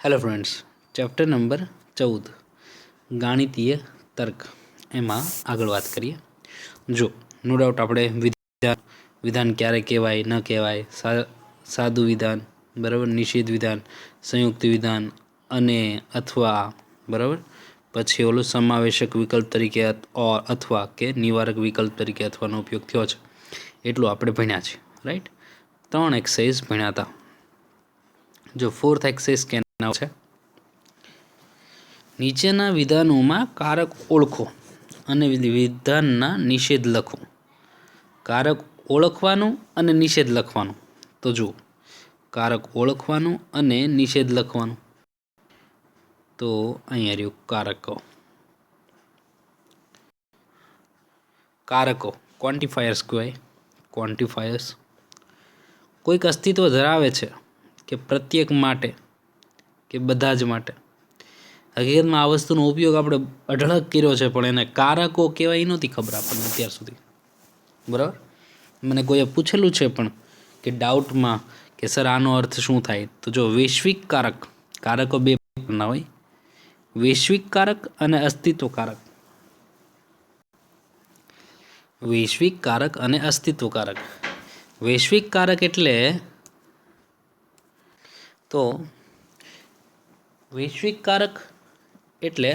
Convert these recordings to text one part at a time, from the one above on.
Hello friends, chapter number 14 ગાણિતીય તર્ક એમાં આગળ વાત કરીએ. જો નો ડાઉટ આપણે વિધાન ક્યારે કહેવાય ન કહેવાય, સાદું વિધાન બરાબર, નિષેધ વિધાન, સંયુક્ત વિધાન અને અથવા બરાબર, પછી ઓલું સમાવેશક વિકલ્પ તરીકે અથવા કે નિવારક વિકલ્પ તરીકે અથવાનો ઉપયોગ થયો છે. એટલું આપણે ભણ્યા છે, રાઈટ. 3 એક્સરસાઇઝ ભણ્યા હતા. જો 4th એક્સરસાઇઝ છે, નીચેના વિધાનોમાં કારક ઓળખો અને વિધાનના નિષેધ લખો. કારક ઓળખવાનું અને નિષેધ લખવાનું. તો જુઓ, કારક ઓળખવાનું અને નિષેધ લખવાનું. તો અહીંયા રહ્યું કારકો. કારકો ક્વોન્ટિફાયર્સ કહેવાય. ક્વોન્ટિફાયર્સ કોઈક અસ્તિત્વ ધરાવે છે કે પ્રત્યેક માટે કે બધા જ માટે. હકીકતમાં આ વસ્તુનો ઉપયોગ આપણે અઢળક કર્યો છે, પણ એને કારકો કહેવાય એ નહોતી ખબર આપણને અત્યાર સુધી. બરાબર, મને કોઈએ પૂછેલું છે પણ કે ડાઉટમાં કે સર આનો અર્થ શું થાય. તો જો વૈશ્વિક કારક, કારકો બે પ્રકારના હોય, વૈશ્વિક કારક અને અસ્તિત્વ કારક. વૈશ્વિક કારક અને અસ્તિત્વ કારક. વૈશ્વિક કારક એટલે તો વૈશ્વિક કારક એટલે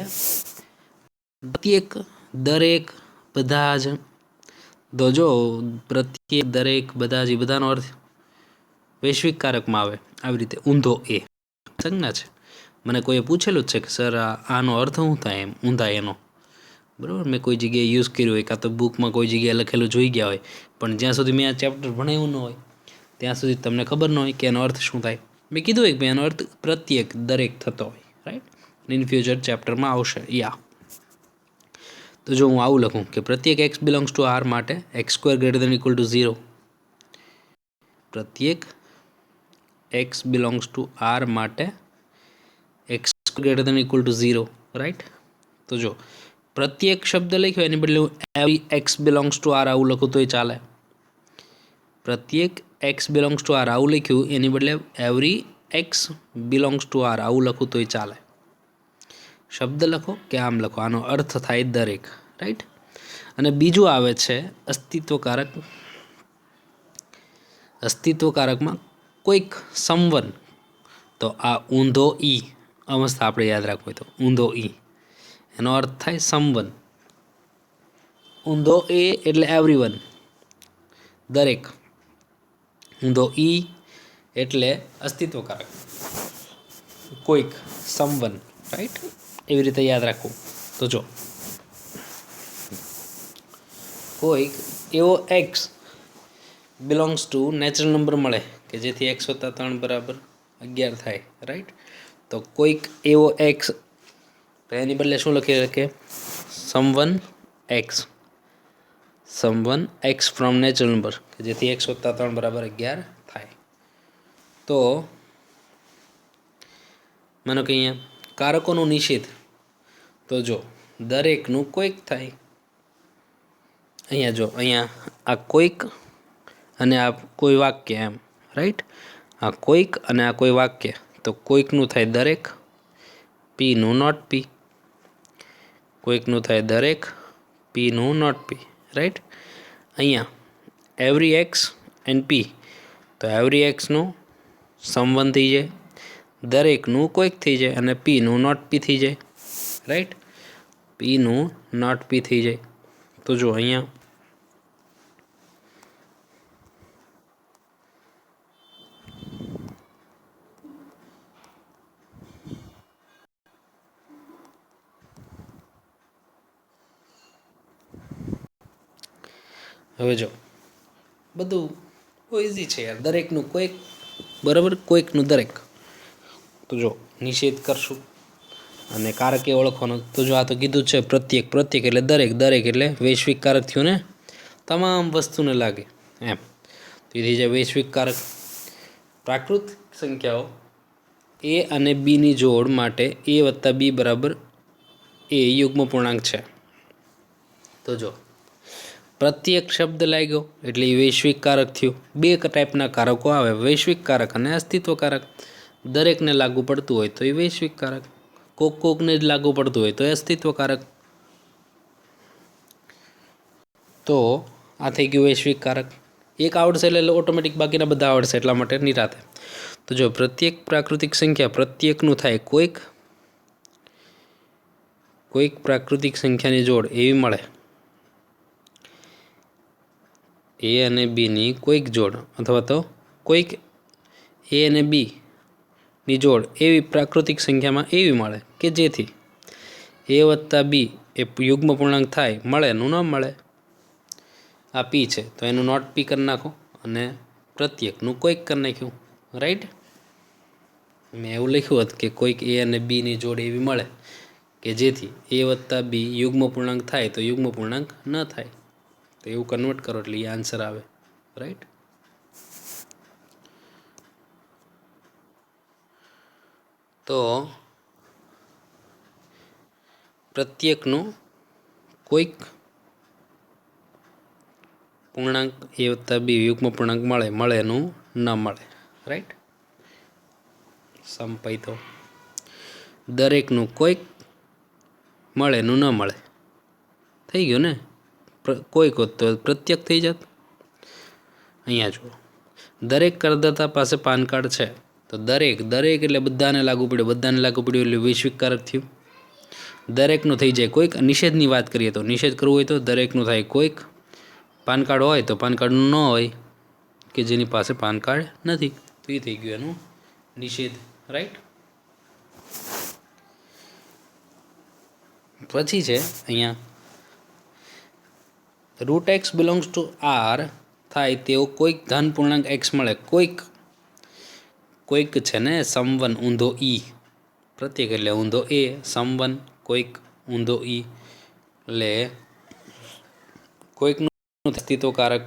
પ્રત્યેક, દરેક, બધા જ. તો જો પ્રત્યેક, દરેક, બધા જ, બધાનો અર્થ વૈશ્વિક કારકમાં આવે. આવી રીતે ઊંધો એ સંજ્ઞા છે. મને કોઈએ પૂછેલું જ છે કે સર આનો અર્થ શું થાય, એમ ઊંધા એનો. બરાબર, મેં કોઈ જગ્યાએ યુઝ કર્યું હોય, કાં તો બુકમાં કોઈ જગ્યાએ લખેલું જોઈ ગયા હોય, પણ જ્યાં સુધી મેં આ ચેપ્ટર ભણાવ્યું ન હોય ત્યાં સુધી તમને ખબર ન હોય કે એનો અર્થ શું થાય. મેં કીધું હોય કે એનો અર્થ પ્રત્યેક, દરેક થતો હોય, રાઈટ. ઇન ફ્યુચર ચેપ્ટરમાં આવશે. તો જો હું આવું લખું કે પ્રત્યેક એક્સ બિલોંગ્સ ટુ આર માટે x² > 0. પ્રત્યેક એક્સ બિલોંગ્સ ટુ આર માટે x² > 0, રાઈટ. તો જો પ્રત્યેક શબ્દ લખ્યો એની બદલે હું every x belongs to r આવું લખું તોય ચાલે. પ્રત્યેક એક્સ બિલોંગ્સ ટુ આર આવું લખ્યું એની બદલે every x belongs to r આવું લખું તોય ચાલે. શબ્દ લખો કે આમ લખો, આનો અર્થ થાય દરેક, રાઈટ. અને બીજું આવે છે અસ્તિત્વકારક. અસ્તિત્વકારકમાં કોઈક સંવન. તો આ ઊંધો ઈ અવસ્થા આપણે યાદ રાખવું હોય તો ઊંધો ઈ એનો અર્થ થાય સંવન. ઊંધો એ એટલે એવરીવન, દરેક. ઊંધો ઈ એટલે અસ્તિત્વકારક, કોઈક, સંવન, રાઈટ. એવી રીતે યાદ રાખવું. તો જો કોઈક એવો x belongs to natural number મળે કે જેથી x + 3 = 11 થાય, રાઈટ. તો કોઈક એવો એક્સ, તો એની બદલે શું લખી શકે, someone x. Someone x from natural number કે જેથી x + 3 = 11 થાય. તો માનો કે અહીંયા કારકોનો નિષેધ. તો જો દરેકનું કોઈક થાય. અહીંયા જો, અહીંયા આ કોઈક અને આ કોઈ વાક્ય, એમ, રાઈટ. આ કોઈક અને આ કોઈ વાક્ય. તો કોઈકનું થાય દરેક, પીનું નોટ પી. કોઈકનું થાય દરેક, પીનું નોટ પી, રાઈટ. અહીંયા એવરી એક્સ એન્ડ પી. તો એવરી એક્સનું સમવન થઈ જાય, દરેકનું કોઈક થઈ જાય અને પીનું નોટ પી થઈ જાય, રાઈટ. પીનું નોટ પી થઈ જાય. તો જો અહીંયા હવે જો બધું બહુ ઇઝી છે યાર. દરેકનું કોઈક, બરાબર, કોઈકનું દરેક. તો જો નિષેધ કરશું અને કારક એ ઓળખવાનું. તો જો આ તો કીધું છે પ્રત્યેક, પ્રત્યેક એટલે દરેક, દરેક એટલે વૈશ્વિક કારક થયું ને, તમામ વસ્તુને લાગે એમ. તો એ થઈ જાય વૈશ્વિક કારક. પ્રાકૃતિક સંખ્યાઓ એ અને બીની જોડ માટે a + b = a યુગ્મ પૂર્ણાંક છે. તો જો પ્રત્યેક શબ્દ લાગ્યો એટલે એ વૈશ્વિક કારક થયું. બે ટાઈપના કારકો આવે, વૈશ્વિક કારક અને અસ્તિત્વ કારક. દરેકને લાગુ પડતું હોય તો એ વૈશ્વિક કારક, કોકને જ લાગુ પડતું હોય તો એ અસ્તિત્વકારક. તો આ થઈ ગયું વૈશ્વિક કારક. એક આવડશે એટલે ઓટોમેટિક બાકીના બધા આવડશે, એટલા માટે નિરાતે. તો જો પ્રત્યેક પ્રાકૃતિક સંખ્યા પ્રત્યેકનું થાય કોઈક પ્રાકૃતિક સંખ્યાની જોડ એવી મળે, એ અને બીની કોઈક જોડ, અથવા તો કોઈક એ અને બીની જોડ એવી પ્રાકૃતિક સંખ્યામાં એવી મળે કે જેથી એ વત્તા બી એ યુગ્મ પૂર્ણાંક થાય, મળે એનું ન મળે. આ પી છે તો એનું નોટ પી કરી નાખો અને પ્રત્યેકનું કોઈક કરી નાખ્યું. રાઈટ. મેં એવું લખ્યું હોત કે કોઈક એ અને બીની જોડ એવી મળે કે જેથી એ વત્તા બી યુગ્મ પૂર્ણાંક થાય તો યુગ્મ પૂર્ણાંક ન થાય, તો એવું કન્વર્ટ કરો એટલે એ આન્સર આવે. રાઈટ. તો પ્રત્યેકનું કોઈક પૂર્ણાંક એ વત્તા બી યુગ્મ પૂર્ણાંક મળે એનું ન મળે. રાઈટ. સંપાઈ તો દરેકનું કોઈક મળે એનું ન મળે થઈ ગયું ને. કોઈક હોત તો પ્રત્યેક થઈ જાત. અહીંયા જુઓ, દરેક કરદાતા પાસે પાન કાર્ડ છે તો દરેક એટલે બધાને લાગુ પડ્યું એટલે વૈશ્વિક કારક થયું. દરેકનું થઈ જાય કોઈક. નિષેધની વાત કરીએ તો નિષેધ કરવું હોય તો દરેકનું થાય કોઈક. પાન કાર્ડ હોય તો પાન કાર્ડનું ન હોય કે જેની પાસે પાન કાર્ડ નથી, તો એ થઈ ગયું એનું નિષેધ. રાઈટ. પછી છે અહીંયા root x belongs to r થાય તેવો કોઈક ધન પૂર્ણાંક એક્સ મળે. કોઈક છે ને સમવન ઊંધો ઈ, પ્રત્યેક એટલે ઊંધો એ, સમવન કોઈક ઊંધો ઈ, એટલે કોઈકનું અસ્તિત્વકારક.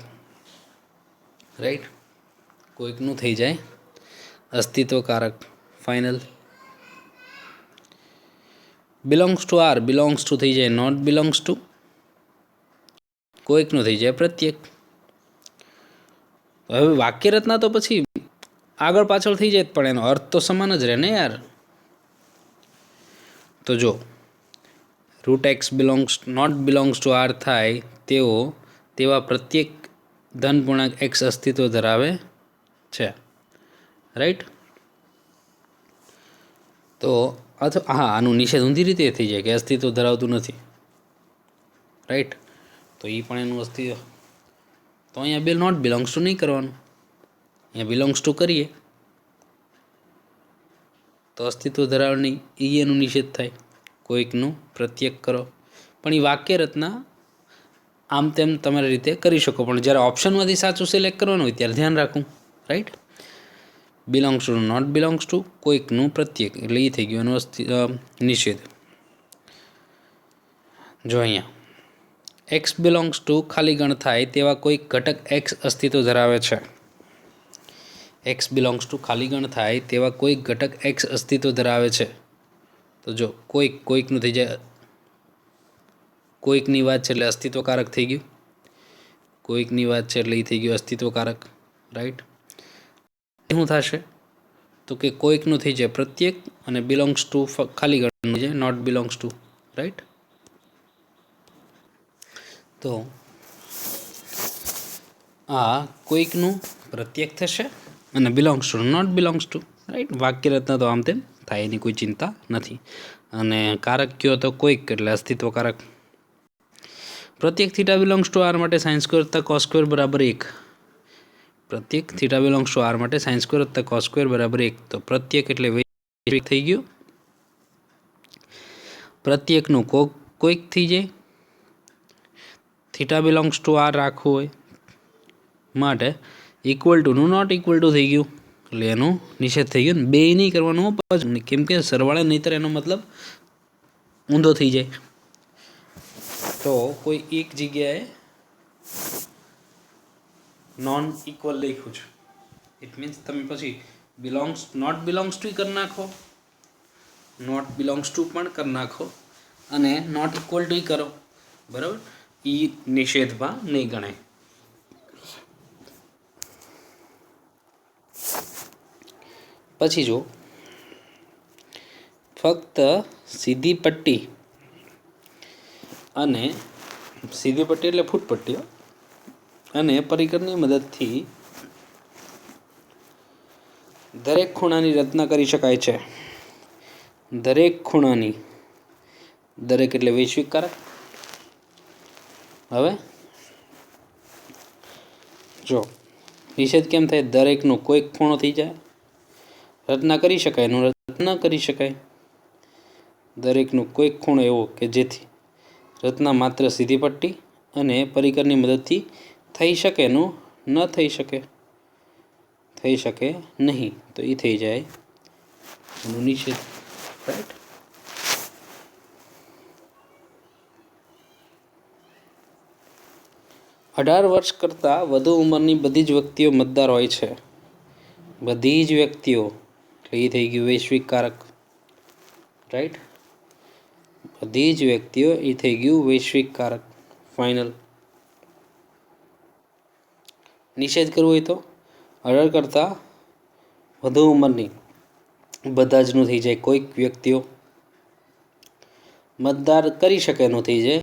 રાઈટ. કોઈકનું થઈ જાય અસ્તિત્વકારક. Final. Belongs to R belongs to થઈ જાય નોટ બિલોંગ્સ ટુ. કોઈકનું થઈ જાય પ્રત્યેક. હવે વાક્ય રચના તો પછી આગળ પાછળ થઈ જાય પણ એનો અર્થ તો સમાન જ રહે ને યાર. તો જો root x not belongs to r થાય તેવા પ્રત્યેક ધન પૂર્ણાંક એક્સ અસ્તિત્વ ધરાવે છે. રાઈટ. તો હા, આનું નિષેધ ઊંધી રીતે થઈ જાય કે અસ્તિત્વ ધરાવતું નથી. રાઈટ. તો એ પણ એનું અસ્તિત્વ. તો અહીંયા નોટ બિલોંગ્સ ટુ નહીં કરવાનું, અહીંયા બિલોંગ્સ ટુ કરીએ તો અસ્તિત્વ ધરાવે નહીં, એ એનું નિષેધ થાય. કોઈકનું પ્રત્યેક કરો. પણ એ વાક્ય રચના આમ તેમ તમારી રીતે કરી શકો, પણ જ્યારે ઓપ્શનમાંથી સાચું સિલેક્ટ કરવાનું હોય ત્યારે ધ્યાન રાખવું. Right. Belongs to not belongs to, કોઈકનું પ્રત્યેક, એટલે એ થઈ ગયું એનું નિષેધ. જો અહીંયા એક્સ બિલોંગ્સ ટુ ખાલી ગણ થાય તેવા કોઈક ઘટક એક્સ અસ્તિત્વ ધરાવે છે. એક્સ બિલોંગ્સ ટુ ખાલી ગણ થાય તેવા કોઈક ઘટક એક્સ અસ્તિત્વ ધરાવે છે. તો જો કોઈકનું થઈ જાય, કોઈકની વાત છે એટલે અસ્તિત્વકારક થઈ ગયું. કોઈકની વાત છે એટલે એ થઈ ગયું અસ્તિત્વકારક. રાઈટ. શું થશે તો કે કોઈકનું થઈ જાય પ્રત્યેક અને બિલોંગ્સ ટુ ખાલી ગણ થઈ જાય નોટ બિલોંગ્સ ટુ. રાઈટ. તો આ કોઈકનું પ્રત્યેક થશે અને belongs to not belongs to. Right. વાક્ય રચના તો આમ તેમ થાય, એની કોઈ ચિંતા નથી. અને કારક કયો તો કોઈક એટલે અસ્તિત્વકારક. પ્રત્યેક થીટા બિલોંગ્સ ટુ આર માટે સાઇન સ્ક્વેર વત્તા કોસ સ્ક્વેર બરાબર 1. પ્રત્યેક થીટા બિલોંગ્સ ટુ આર માટે સાઇન સ્ક્વેર વત્તા કોસ સ્ક્વેર બરાબર 1. તો પ્રત્યેક એટલે વૈશ્વિક થઈ ગયું. પ્રત્યેકનું કોઈક થઈ જાય. થીટા બિલોંગ્સ ટુ આર રાખવું હોય માટે ઇક્વલ ટુનું નોટ ઇક્વલ ટુ થઈ ગયું, એટલે એનું નિષેધ થઈ ગયું ને. બે નહીં કરવાનું, કેમ કે સરવાળે નહીંતર એનો મતલબ ઊંધો થઈ જાય. તો કોઈ એક જગ્યાએ નોન ઇક્વલ લખ્યું છે, ઇટ મીન્સ તમે પછી નોટ બિલોંગ્સ ટુ કરી નાખો, નોટ બિલોંગ્સ ટુ પણ કરી નાખો અને નોટ ઇક્વલ ટુ કરો. બરાબર. એ નિષેધમાં નહીં ગણાય. પછી જો ફક્ત સીધી પટ્ટી અને સીધી પટ્ટી એટલે ફૂટપટ્ટીઓ અને પરિકરની મદદથી દરેક ખૂણાની રચના કરી શકાય છે. દરેક ખૂણાની, દરેક એટલે વૈશ્વિક કારક. હવે જો નિષેધ કેમ થાય? દરેકનો કોઈક ખૂણો થઈ જાય. રચના કરી શકાય એનું રચના કરી શકાય. દરેકનો કોઈક ખૂણો એવો કે જેથી રચના માત્ર સીધી પટ્ટી અને પરિકરની મદદથી થઈ શકે, એનું ન થઈ શકે, થઈ શકે નહીં, તો એ થઈ જાય એનું નિષેધ. રાઈટ. 18 વર્ષ કરતાં વધુ ઉંમરની બધી જ વ્યક્તિઓ મતદાર હોય છે. બધી જ વ્યક્તિઓ એટલે એ થઈ ગયું વૈશ્વિક કારક. રાઈટ. બધી જ વ્યક્તિઓ એ થઈ ગયું વૈશ્વિક કારક. ફાઇનલ. નિષેધ કરવો હોય તો 18 કરતાં વધુ ઉંમરની બધા જનું થઈ જાય. કોઈક વ્યક્તિઓ મતદાર કરી શકે એનું થઈ જાય.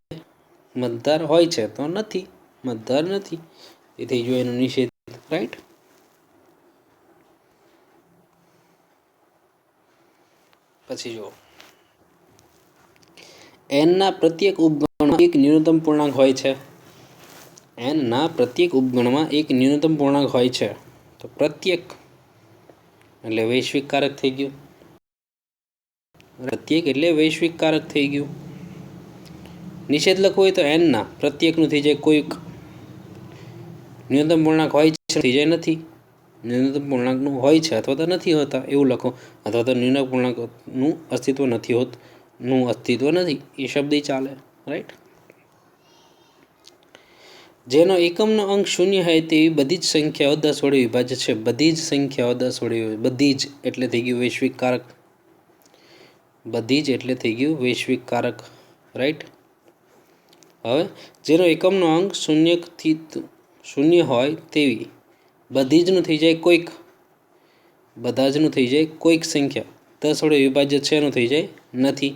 મતદાર હોય છે તો નથી, મતદાર નથી, એ થઈ ગયો એનો નિષેધ. રાઈટ. પછી જુઓ, એનના પ્રત્યેક ઉપગણમાં એક ન્યૂનતમ પૂર્ણાંક હોય છે. એનના પ્રત્યેક ઉપગણમાં એક ન્યૂનતમ પૂર્ણાંક હોય છે. તો પ્રત્યેક એટલે વૈશ્વિક કારક થઈ ગયું. પ્રત્યેક એટલે વૈશ્વિક કારક થઈ ગયું. નિષેધ લખવું હોય તો એનના પ્રત્યેકનું થઈ જાય કોઈક. ન્યૂનતમ પૂર્ણાંક હોય છે થઈ જાય નથી. ન્યૂનતમ પૂર્ણાંકનું હોય છે અથવા તો નથી હોતા એવું લખો, અથવા તો ન્યૂનતમ પૂર્ણાંકનું અસ્તિત્વ નથી હોત, નું અસ્તિત્વ નથી, એ શબ્દ ચાલે. રાઈટ. જેનો એકમનો અંક શૂન્ય હોય તેવી બધી જ સંખ્યાઓ 10 વડે વિભાજ્ય છે. બધી જ સંખ્યાઓ 10 વડે, બધી જ એટલે થઈ ગયું વૈશ્વિક કારક. બધી જ એટલે થઈ ગયું વૈશ્વિક કારક. રાઈટ. હવે જેનો એકમનો અંક શૂન્ય હોય તેવી બધી જનું થઈ જાય કોઈક. બધા જનું થઈ જાય કોઈક સંખ્યા 10 વડે વિભાજ્ય છે એનું થઈ જાય નથી.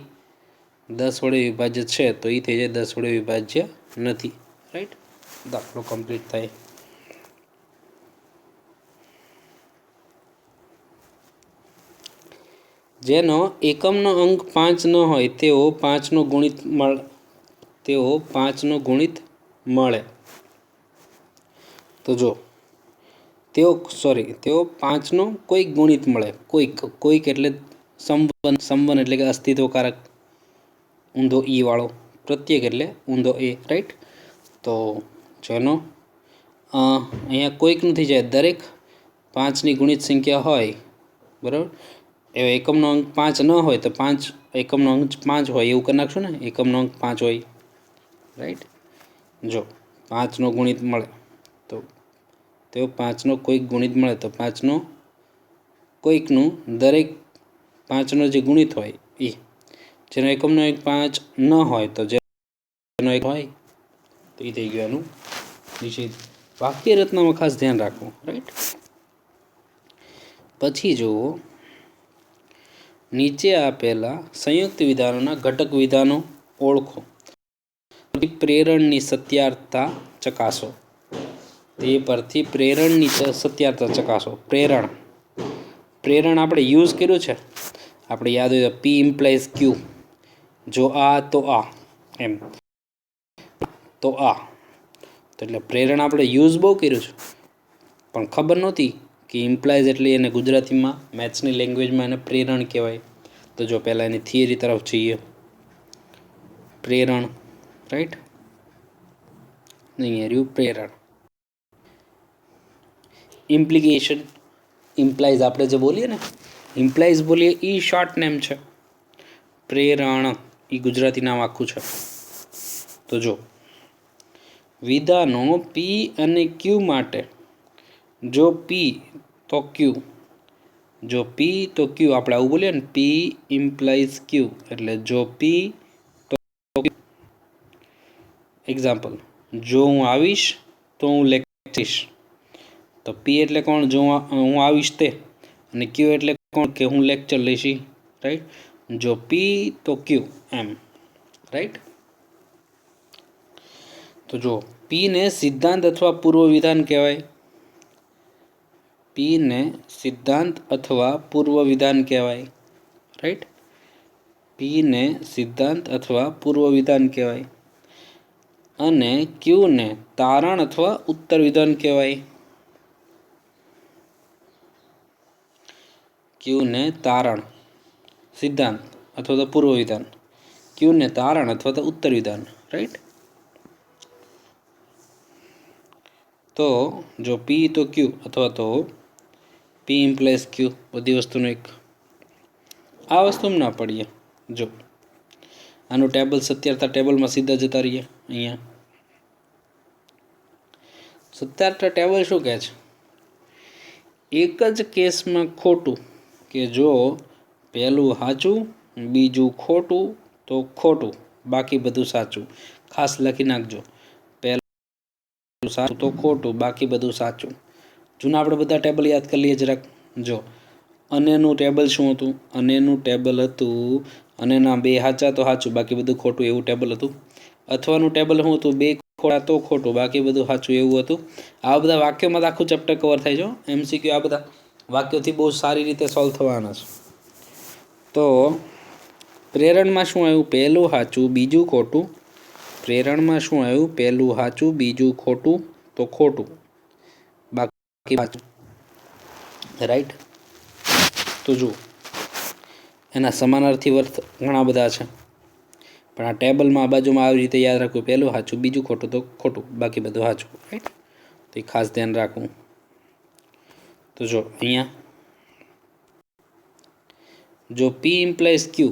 10 વડે વિભાજ્ય છે તો એ થઈ જાય 10 વડે વિભાજ્ય નથી. રાઈટ. દાખલો કમ્પ્લીટ થાય. જેનો એકમનો અંક 5 ન હોય તેઓ 5નો ગુણિત મળે. તો જો તેઓ 5નો કોઈક ગુણિત મળે. કોઈક એટલે સંબંધ એટલે કે અસ્તિત્વકારક, ઊંધો ઈ વાળો. પ્રત્યેક એટલે ઊંધો એ. રાઈટ. તો જેનો અહીંયા કોઈકનું થઈ જાય દરેક 5ની ગુણિત સંખ્યા હોય, બરાબર. એ એકમનો અંક 5 ન હોય તો 5 એકમનો અંક 5 હોય એવું કરી નાખશું ને. એકમનો અંક 5 હોય. રાઈટ. જો 5નો ગુણિત મળે તો તેઓ 5નો કોઈક ગુણિત મળે તો 5નો કોઈકનું દરેક 5નો જે ગુણિત હોય એ. જેનો એકમનો અંક 5 ન હોય તો જેનો એક હોય તો એ થઈ ગયું એનું નિષેધ. વાક્ય રચનામાં ખાસ ધ્યાન રાખવું. રાઈટ. પછી જુઓ, નીચે આપેલા સંયુક્ત વિધાનોના ઘટક વિધાનો ઓળખો. પ્રેરણની સત્યાર્થતા ચકાસો. તે પરથી પ્રેરણની સત્યાર્થતા ચકાસો. પ્રેરણ આપણે યુઝ કર્યું છે. આપણે યાદ હોય તો P ઇમ્પ્લાઇઝ Q. જો આ તો આ, એમ તો આ. તો એટલે પ્રેરણ આપણે યુઝ બહુ કર્યું છે, પણ ખબર નહોતી કે ઇમ્પ્લાઇઝ એટલે એને ગુજરાતીમાં મેથ્સની લેંગ્વેજમાં એને પ્રેરણ કહેવાય. તો જો પહેલાં એની થિયરી તરફ જઈએ. પ્રેરણ. રાઈટ. નહીં રહ્યું પ્રેરણ. ઇમ્પ્લિકેશન. ઇમ્પ્લાઇઝ આપણે જે બોલીએ ને, ઇમ્પ્લાઇઝ બોલીએ એ શોર્ટ નેમ છે. પ્રેરણ એ ગુજરાતી નામ આખું છે. તો જો વિધાનો P અને Q માટે જો P તો Q, જો P તો Q. આપણે આવું બોલીએ ને, P ઇમ્પ્લાઇઝ Q એટલે જો P તો Q. એક્ઝામ્પલ, જો હું આવીશ તો હું લેક્ચરીશ. તો P એટલે કોણ? જો હું આવીશ તે. અને Q એટલે કોણ? કે હું લેક્ચર લઈશ. રાઈટ. જો પી તો ક્યુ એમ, રાઈટ. તો જો પીને સિદ્ધાંત અથવા પૂર્વ વિધાન કહેવાય. પીને સિદ્ધાંત અથવા પૂર્વ વિધાન કહેવાય, રાઈટ. પીને સિદ્ધાંત અથવા પૂર્વ વિધાન કહેવાય. અને ક્યુને તારણ અથવા ઉત્તર વિધાન કહેવાય. ક્યુને તારણ સિદ્ધાંત અથવા તો પૂર્વ વિધાન, ક્યુને તારણ અથવા તો ઉત્તર વિધાન, રાઈટ. તો જો પી તો ક્યુ અથવા તો પી ઇમ્પ્લાઇઝ ક્યુ, બધી વસ્તુનું એક આ વસ્તુમાં ના પડીએ. જો આનું ટેબલ 17 ટેબલમાં સીધા જતા રહીએ. અહીંયા 17 ટેબલ શું કહે છે? એક જ કેસમાં ખોટું કે જો પહેલું સાચું બીજું ખોટું તો ખોટું, બાકી બધું સાચું. ખાસ લખી નાખજો, પહેલું સાચું તો ખોટું, બાકી બધું સાચું. જૂના આપણે બધા ટેબલ યાદ કરી લઈએ જરાક. જો અનેનું ટેબલ શું હતું? અનેનું ટેબલ હતું અનેના બે સાચા તો સાચું, બાકી બધું ખોટું, એવું ટેબલ હતું. અથવાનું ટેબલ શું હતું? બે ખોટા તો ખોટું, બાકી બધું સાચું, એવું હતું. આવા બધા વાક્યોમાં આખું ચેપ્ટર કવર થાય છે. MCQ આ બધા વાક્યોથી બહુ સારી રીતે સોલ્વ થવાના છે. તો પ્રેરણમાં શું આવ્યું? પહેલું સાચું બીજું ખોટું. પ્રેરણમાં શું આવ્યું? પહેલું સાચું બીજું ખોટું તો ખોટું, બાકી સાચું, રાઈટ. તો જુઓ એના સમાનાર્થી અર્થ ઘણા બધા છે, પણ આ ટેબલમાં આ બાજુમાં આવી રીતે યાદ રાખવું, પહેલું સાચું બીજું ખોટું તો ખોટું, બાકી બધું સાચું, રાઈટ. તો એ ખાસ ધ્યાન રાખવું. તો જો અહીંયા જો પી ઇમ્પ્લાઇઝ ક્યુ,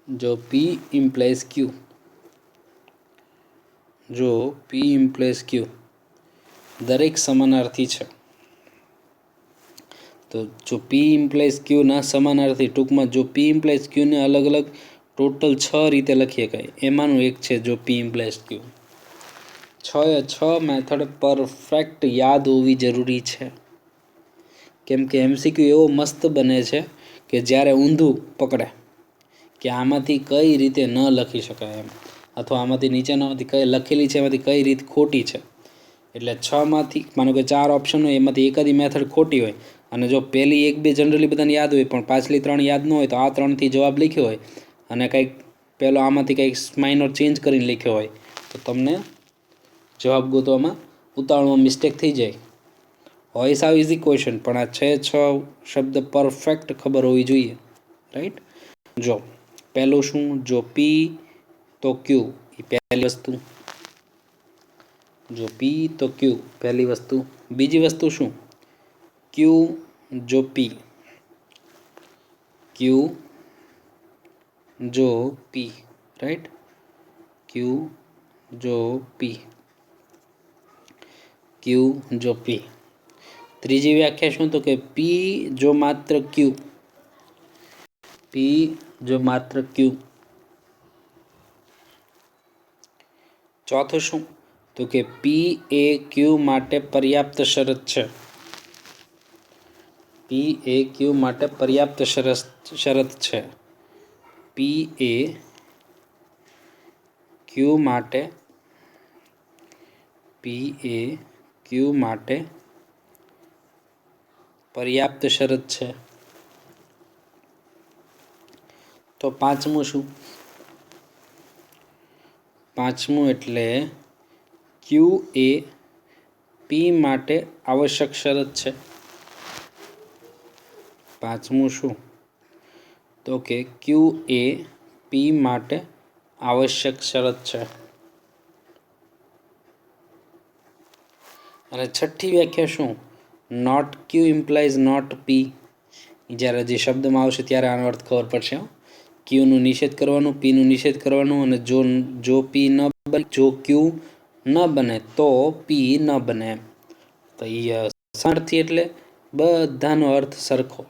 જો પી ઇમ્પ્લાઇઝ ક્યુ, જો પી ઇમ્પ્લાઇઝ ક્યુ દરેક સમાનાર્થી છે. તો જો પી ઇમ્પ્લાઇઝ ક્યુના સમાનાર્થી, ટૂંકમાં જો પી ઇમ્પ્લાઇઝ ક્યુને અલગ અલગ ટોટલ 6 રીતે લખી શકાય. એમાંનું એક છે જો પી ઇમ્પ્લાઇઝ ક્યુ. 6 મેથડ પરફેક્ટ યાદ હોવી જરૂરી છે. કેમ કે MCQ એવો મસ્ત બને છે કે જ્યારે ઊંધું પકડે કે આમાંથી કઈ રીતે ન લખી શકાય એમ, અથવા આમાંથી નીચેનામાંથી કઈ લખેલી છે એમાંથી કઈ રીત ખોટી છે. એટલે 6માંથી માનો કે 4 ઓપ્શન હોય, એમાંથી એકાદી મેથડ ખોટી હોય, અને જો પહેલી 1-2 જનરલી બધાને યાદ હોય પણ પાછલી 3 યાદ ન હોય, તો આ 3થી જવાબ લખ્યો હોય અને કંઈક પહેલો આમાંથી કંઈક માઇનોર ચેન્જ કરીને લખ્યો હોય, તો તમને જવાબ ગોતવામાં ઉતાવળમાં મિસ્ટેક થઈ જાય. હોય સાવ ઇઝી ક્વેશ્ચન, પણ આ 6 શબ્દ પરફેક્ટ ખબર હોવી જોઈએ, રાઈટ. જો પહેલું શું? જો પી તો ક્યુ, એ પહેલી વસ્તુ. જો પી તો ક્યુ પહેલી વસ્તુ. બીજી વસ્તુ શું? ક્યુ જો પી, ક્યુ જો પી, રાઈટ. ક્યુ જો પી, ક્યુ જો પી. ત્રીજી વ્યાખ્યા શું? તો કે પી જો માત્ર ક્યુ, પી જો માત્ર ક્યુ. ચોથું શું? તો કે પી એ ક્યુ માટે પર્યાપ્ત શરત છે. પી એ ક્યુ માટે પર્યાપ્ત શરત છે. પી એ ક્યુ માટે, પી એ ક્યુ માટે પર્યાપ્ત શરત છે. તો પાંચમું શું? પાંચમું એટલે ક્યુ એ પી માટે આવશ્યક શરત છે. પાંચમું શું? તો કે ક્યુ એ પી માટે આવશ્યક શરત છે. અને છઠ્ઠી વ્યાખ્યા શું? નોટ ક્યુ ઇમ્પ્લાઇઝ નોટ પી. જ્યારે જે શબ્દમાં આવશે ત્યારે આનો અર્થ ખબર પડશે. ક્યુનું નિષેધ કરવાનું, પીનું નિષેધ કરવાનું, અને જો પી ન બને, જો ક્યુ ન બને તો પી ન બને. તો એ સારથી એટલે બધાનો અર્થ સરખો.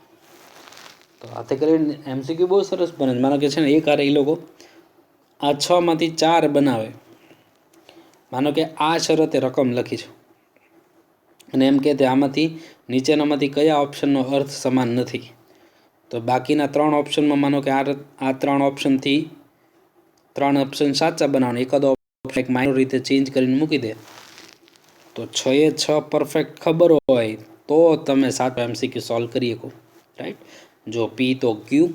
તો આથી કરીને MCQ બહુ સરસ બને. માનો કે છે ને એક હારે એ લોકો આ 6માંથી 4 બનાવે. માનો કે આ શરતે રકમ લખી છે અને એમ કે આમાંથી નીચેનામાંથી કયા ઓપ્શનનો અર્થ સમાન નથી, तो बाकीना 3 ऑप्शनमां मानो के आ 3 ऑप्शनथी 3 ऑप्शन साचा बनाववाना, एकादो ऑप्शन एक माइनर रीते चेन्ज करीने मूकी दे तो 6 એ 6 परफेक्ट खबर होय तो तमे 7 एमसीक्यू सॉल्व करी शको। राइट। जो पी तो क्यू,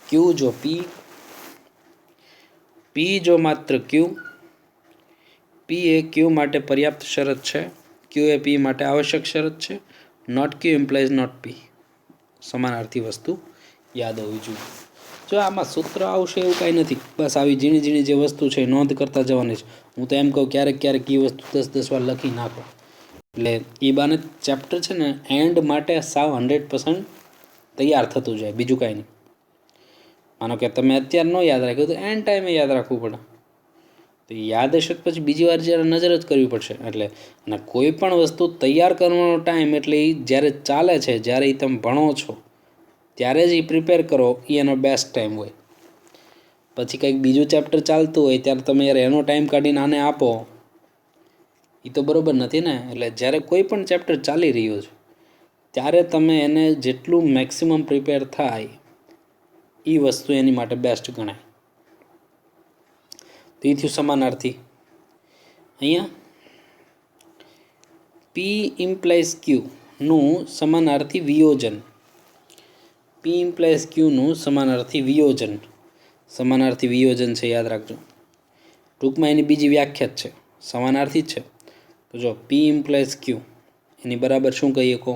क्यू जो पी जो मात्र क्यू, पी ए क्यू माटे पर्याप्त शरत है, क्यू ए पी माटे आवश्यक शरत है, not Q implies not P. समानार्थी वस्तु याद होवी जोईए। जो आमां सूत्र आवशे एवुं कांई नथी, बस आवी झीणी झीणी जे वस्तु छे नोंध करता जवानी छे। हूँ तो एम कहूँ क्यारेक क्यारेक ई वस्तु 10-10 वार लखी नाखो એટલે એ બાને ચેપ્ટર છે ને એન્ડ માટે સાવ 100% તૈયાર થતું જાય, બીજું કાંઈ નહીં। માનો કે તમે અત્યારે ન યાદ રાખ્યું તો એન્ડ ટાઈમે યાદ રાખવું પડે, તો યાદ હશે પછી બીજી વાર જ્યારે નજર જ કરવી પડશે। એટલે અને કોઈ પણ વસ્તુ તૈયાર કરવાનો ટાઈમ એટલે એ જ્યારે ચાલે છે, જ્યારે એ તમે ભણો છો ત્યારે જ એ પ્રિપેર કરો, એ એનો બેસ્ટ ટાઈમ હોય। પછી કંઈક બીજું ચેપ્ટર ચાલતું હોય ત્યારે તમે યાર એનો ટાઈમ કાઢીને આને આપો, એ તો બરોબર નથી ને। એટલે જ્યારે કોઈ પણ ચેપ્ટર ચાલી રહ્યું છે ત્યારે તમે એને જેટલું મેક્સિમમ પ્રિપેર થાય એ વસ્તુ એની માટે બેસ્ટ ગણાય। તો એ થયું સમાનાર્થી। અહીંયા પી ઇમ્પ્લાઇઝ ક્યુનું સમાનાર્થી વિયોજન, પી ઇમ્પ્લાઇઝ ક્યુનું સમાનાર્થી વિયોજન, સમાનાર્થી વિયોજન છે યાદ રાખજો। ટૂંકમાં એની બીજી વ્યાખ્યા જ છે, સમાનાર્થી જ છે। તો જો પી ઇમ્પ્લાઇઝ ક્યુ એની બરાબર શું કહીએ કહો,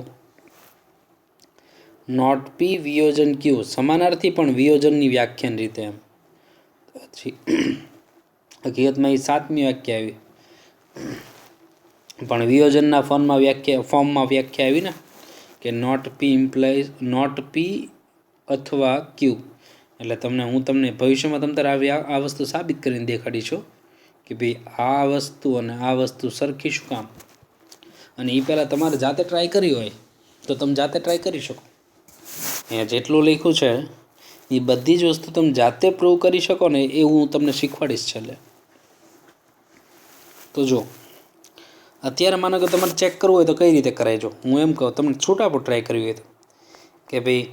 નોટ પી વિયોજન ક્યુ, સમાનાર્થી પણ વિયોજનની વ્યાખ્યાની રીતે એમ। પછી હકીકતમાં એ 7મી વ્યાખ્યા આવી, પણ વિયોજનના ફોર્મમાં વ્યાખ્યા આવી ને કે નોટ પી ઇમ્પ્લાઇઝ નોટ પી અથવા ક્યુ। એટલે હું તમને ભવિષ્યમાં તમ તારે આ વસ્તુ સાબિત કરીને દેખાડીશું કે ભાઈ આ વસ્તુ અને આ વસ્તુ સરખી શું કામ। અને એ પહેલાં તમારે જાતે ટ્રાય કરી હોય તો તમે જાતે ટ્રાય કરી શકો। અહીંયા જેટલું લખ્યું છે એ બધી જ વસ્તુ તમે જાતે પ્રૂવ કરી શકો ને એ હું તમને શીખવાડીશ છેલ્લે। તો જો અત્યારે માનો કે તમારે ચેક કરવું હોય તો કઈ રીતે કરાય, જો હું એમ કહું તમને છૂટાપો ટ્રાય કરવી હોય તો કે ભાઈ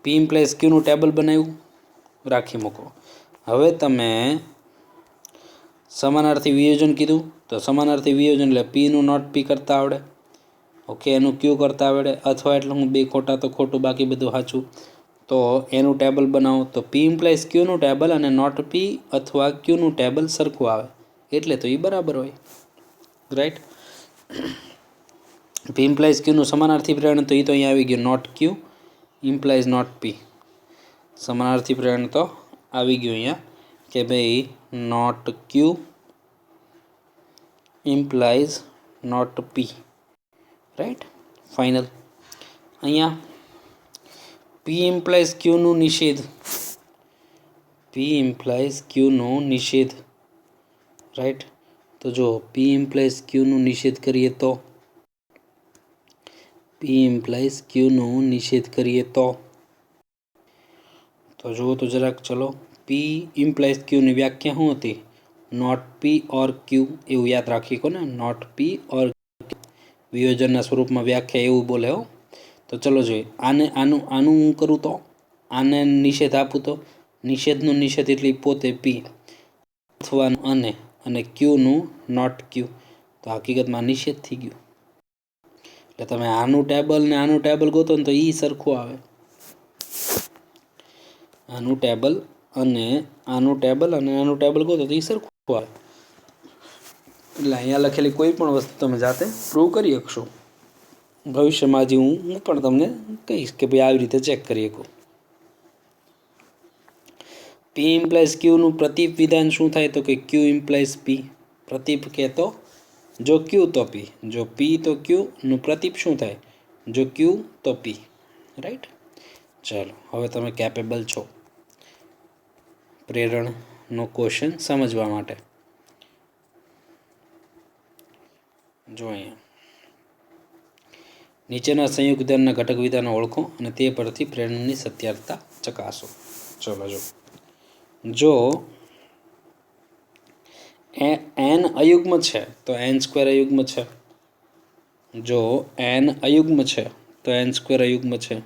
પી ઇમ્પ્લાઇઝ ક્યુનું ટેબલ બનાવ્યું, રાખી મૂકો। હવે તમે સમાનાર્થી વિયોજન કીધું તો સમાનાર્થી વિયોજન એટલે પીનું નોટ પી કરતા આવડે, ઓકે, એનું ક્યુ કરતા આવડે, અથવા એટલે હું બે ખોટા તો ખોટું બાકી બધું સાચું, તો એનું ટેબલ બનાવો તો પી ઇમ્પ્લાઇઝ ક્યુનું ટેબલ અને નોટ પી અથવા ક્યુનું ટેબલ સરખું આવે એટલે તો એ બરાબર હોય। રાઈટ। પી ઇમ્પ્લાઇઝ ક્યુનું સમાનાર્થી પ્રેરણ તો એ તો અહીંયા આવી ગયું, not q implies not p. સમાનાર્થી પ્રેરણ તો આવી ગયું અહીંયા કે ભાઈ not q implies not p. Right, final. અહીંયા પી ઇમ્પ્લાઇઝ ક્યુનું નિષેધ, પી ઇમ્પ્લાઇઝ ક્યુનું નિષેધ। રાઈટ, તો જો પી ઇમ્પ્લાઇઝ ક્યુનું નિષેધ કરીએ તો પી ઇમ્પ્લાઇઝ ક્યુનું નિષેધ કરીએ તો જુઓ તો જરાક ચલો, પી ઇમ્પ્લાઇઝ ક્યુની વ્યાખ્યા શું હતી, નોટ પી ઓર ક્યુ, એવું યાદ રાખી કોને, નોટ પી ઓર વિયોજનના સ્વરૂપમાં વ્યાખ્યા એવું બોલે હો। તો ચલો જોઈએ, આનું હું કરું તો આને નિષેધ આપું તો નિષેધનું નિષેધ એટલે પોતે પી અથવા અને ક્યુનું નોટ ક્યુ, તો હકીકતમાં નિષેધ થઈ ગયું। એટલે તમે આનું ટેબલ ને આનું ટેબલ ગોતો ને તો એ સરખું આવે, આનું ટેબલ અને આનું ટેબલ ગોતો તો એ સરખું આવે। એટલે અહીંયા લખેલી કોઈ પણ વસ્તુ તમે જાતે પ્રૂવ કરી શકશો। ભવિષ્યમાં હજી હું પણ તમને કહીશ કે ભાઈ આવી રીતે ચેક કરી શકો। પી ઇમ્પ્લાઇઝ ક્યુનું પ્રતીપ વિધાન શું થાય તો કે ક્યુ ઇમ્પ્લાઇઝ પી। પ્રતીપ કે તો જો ક્યુ તો પી, જો પી તો ક્યુનું પ્રતીપ શું થાય, જો ક્યુ તો પી। રાઈટ, ચાલો હવે તમે કેપેબલ છો પ્રેરણનો ક્વેશ્ચન સમજવા માટે। જો અહીંયા નીચેના સંયુક્ત વિધાનના ઘટક વિધાનો ઓળખો અને તે પરથી પ્રેરણની સત્યાર્થતા ચકાસો। ચલો જો n અયુગ્મ છે તો n² અયુગ્મ છે, જો n અયુગ્મ છે તો n² અયુગ્મ છે,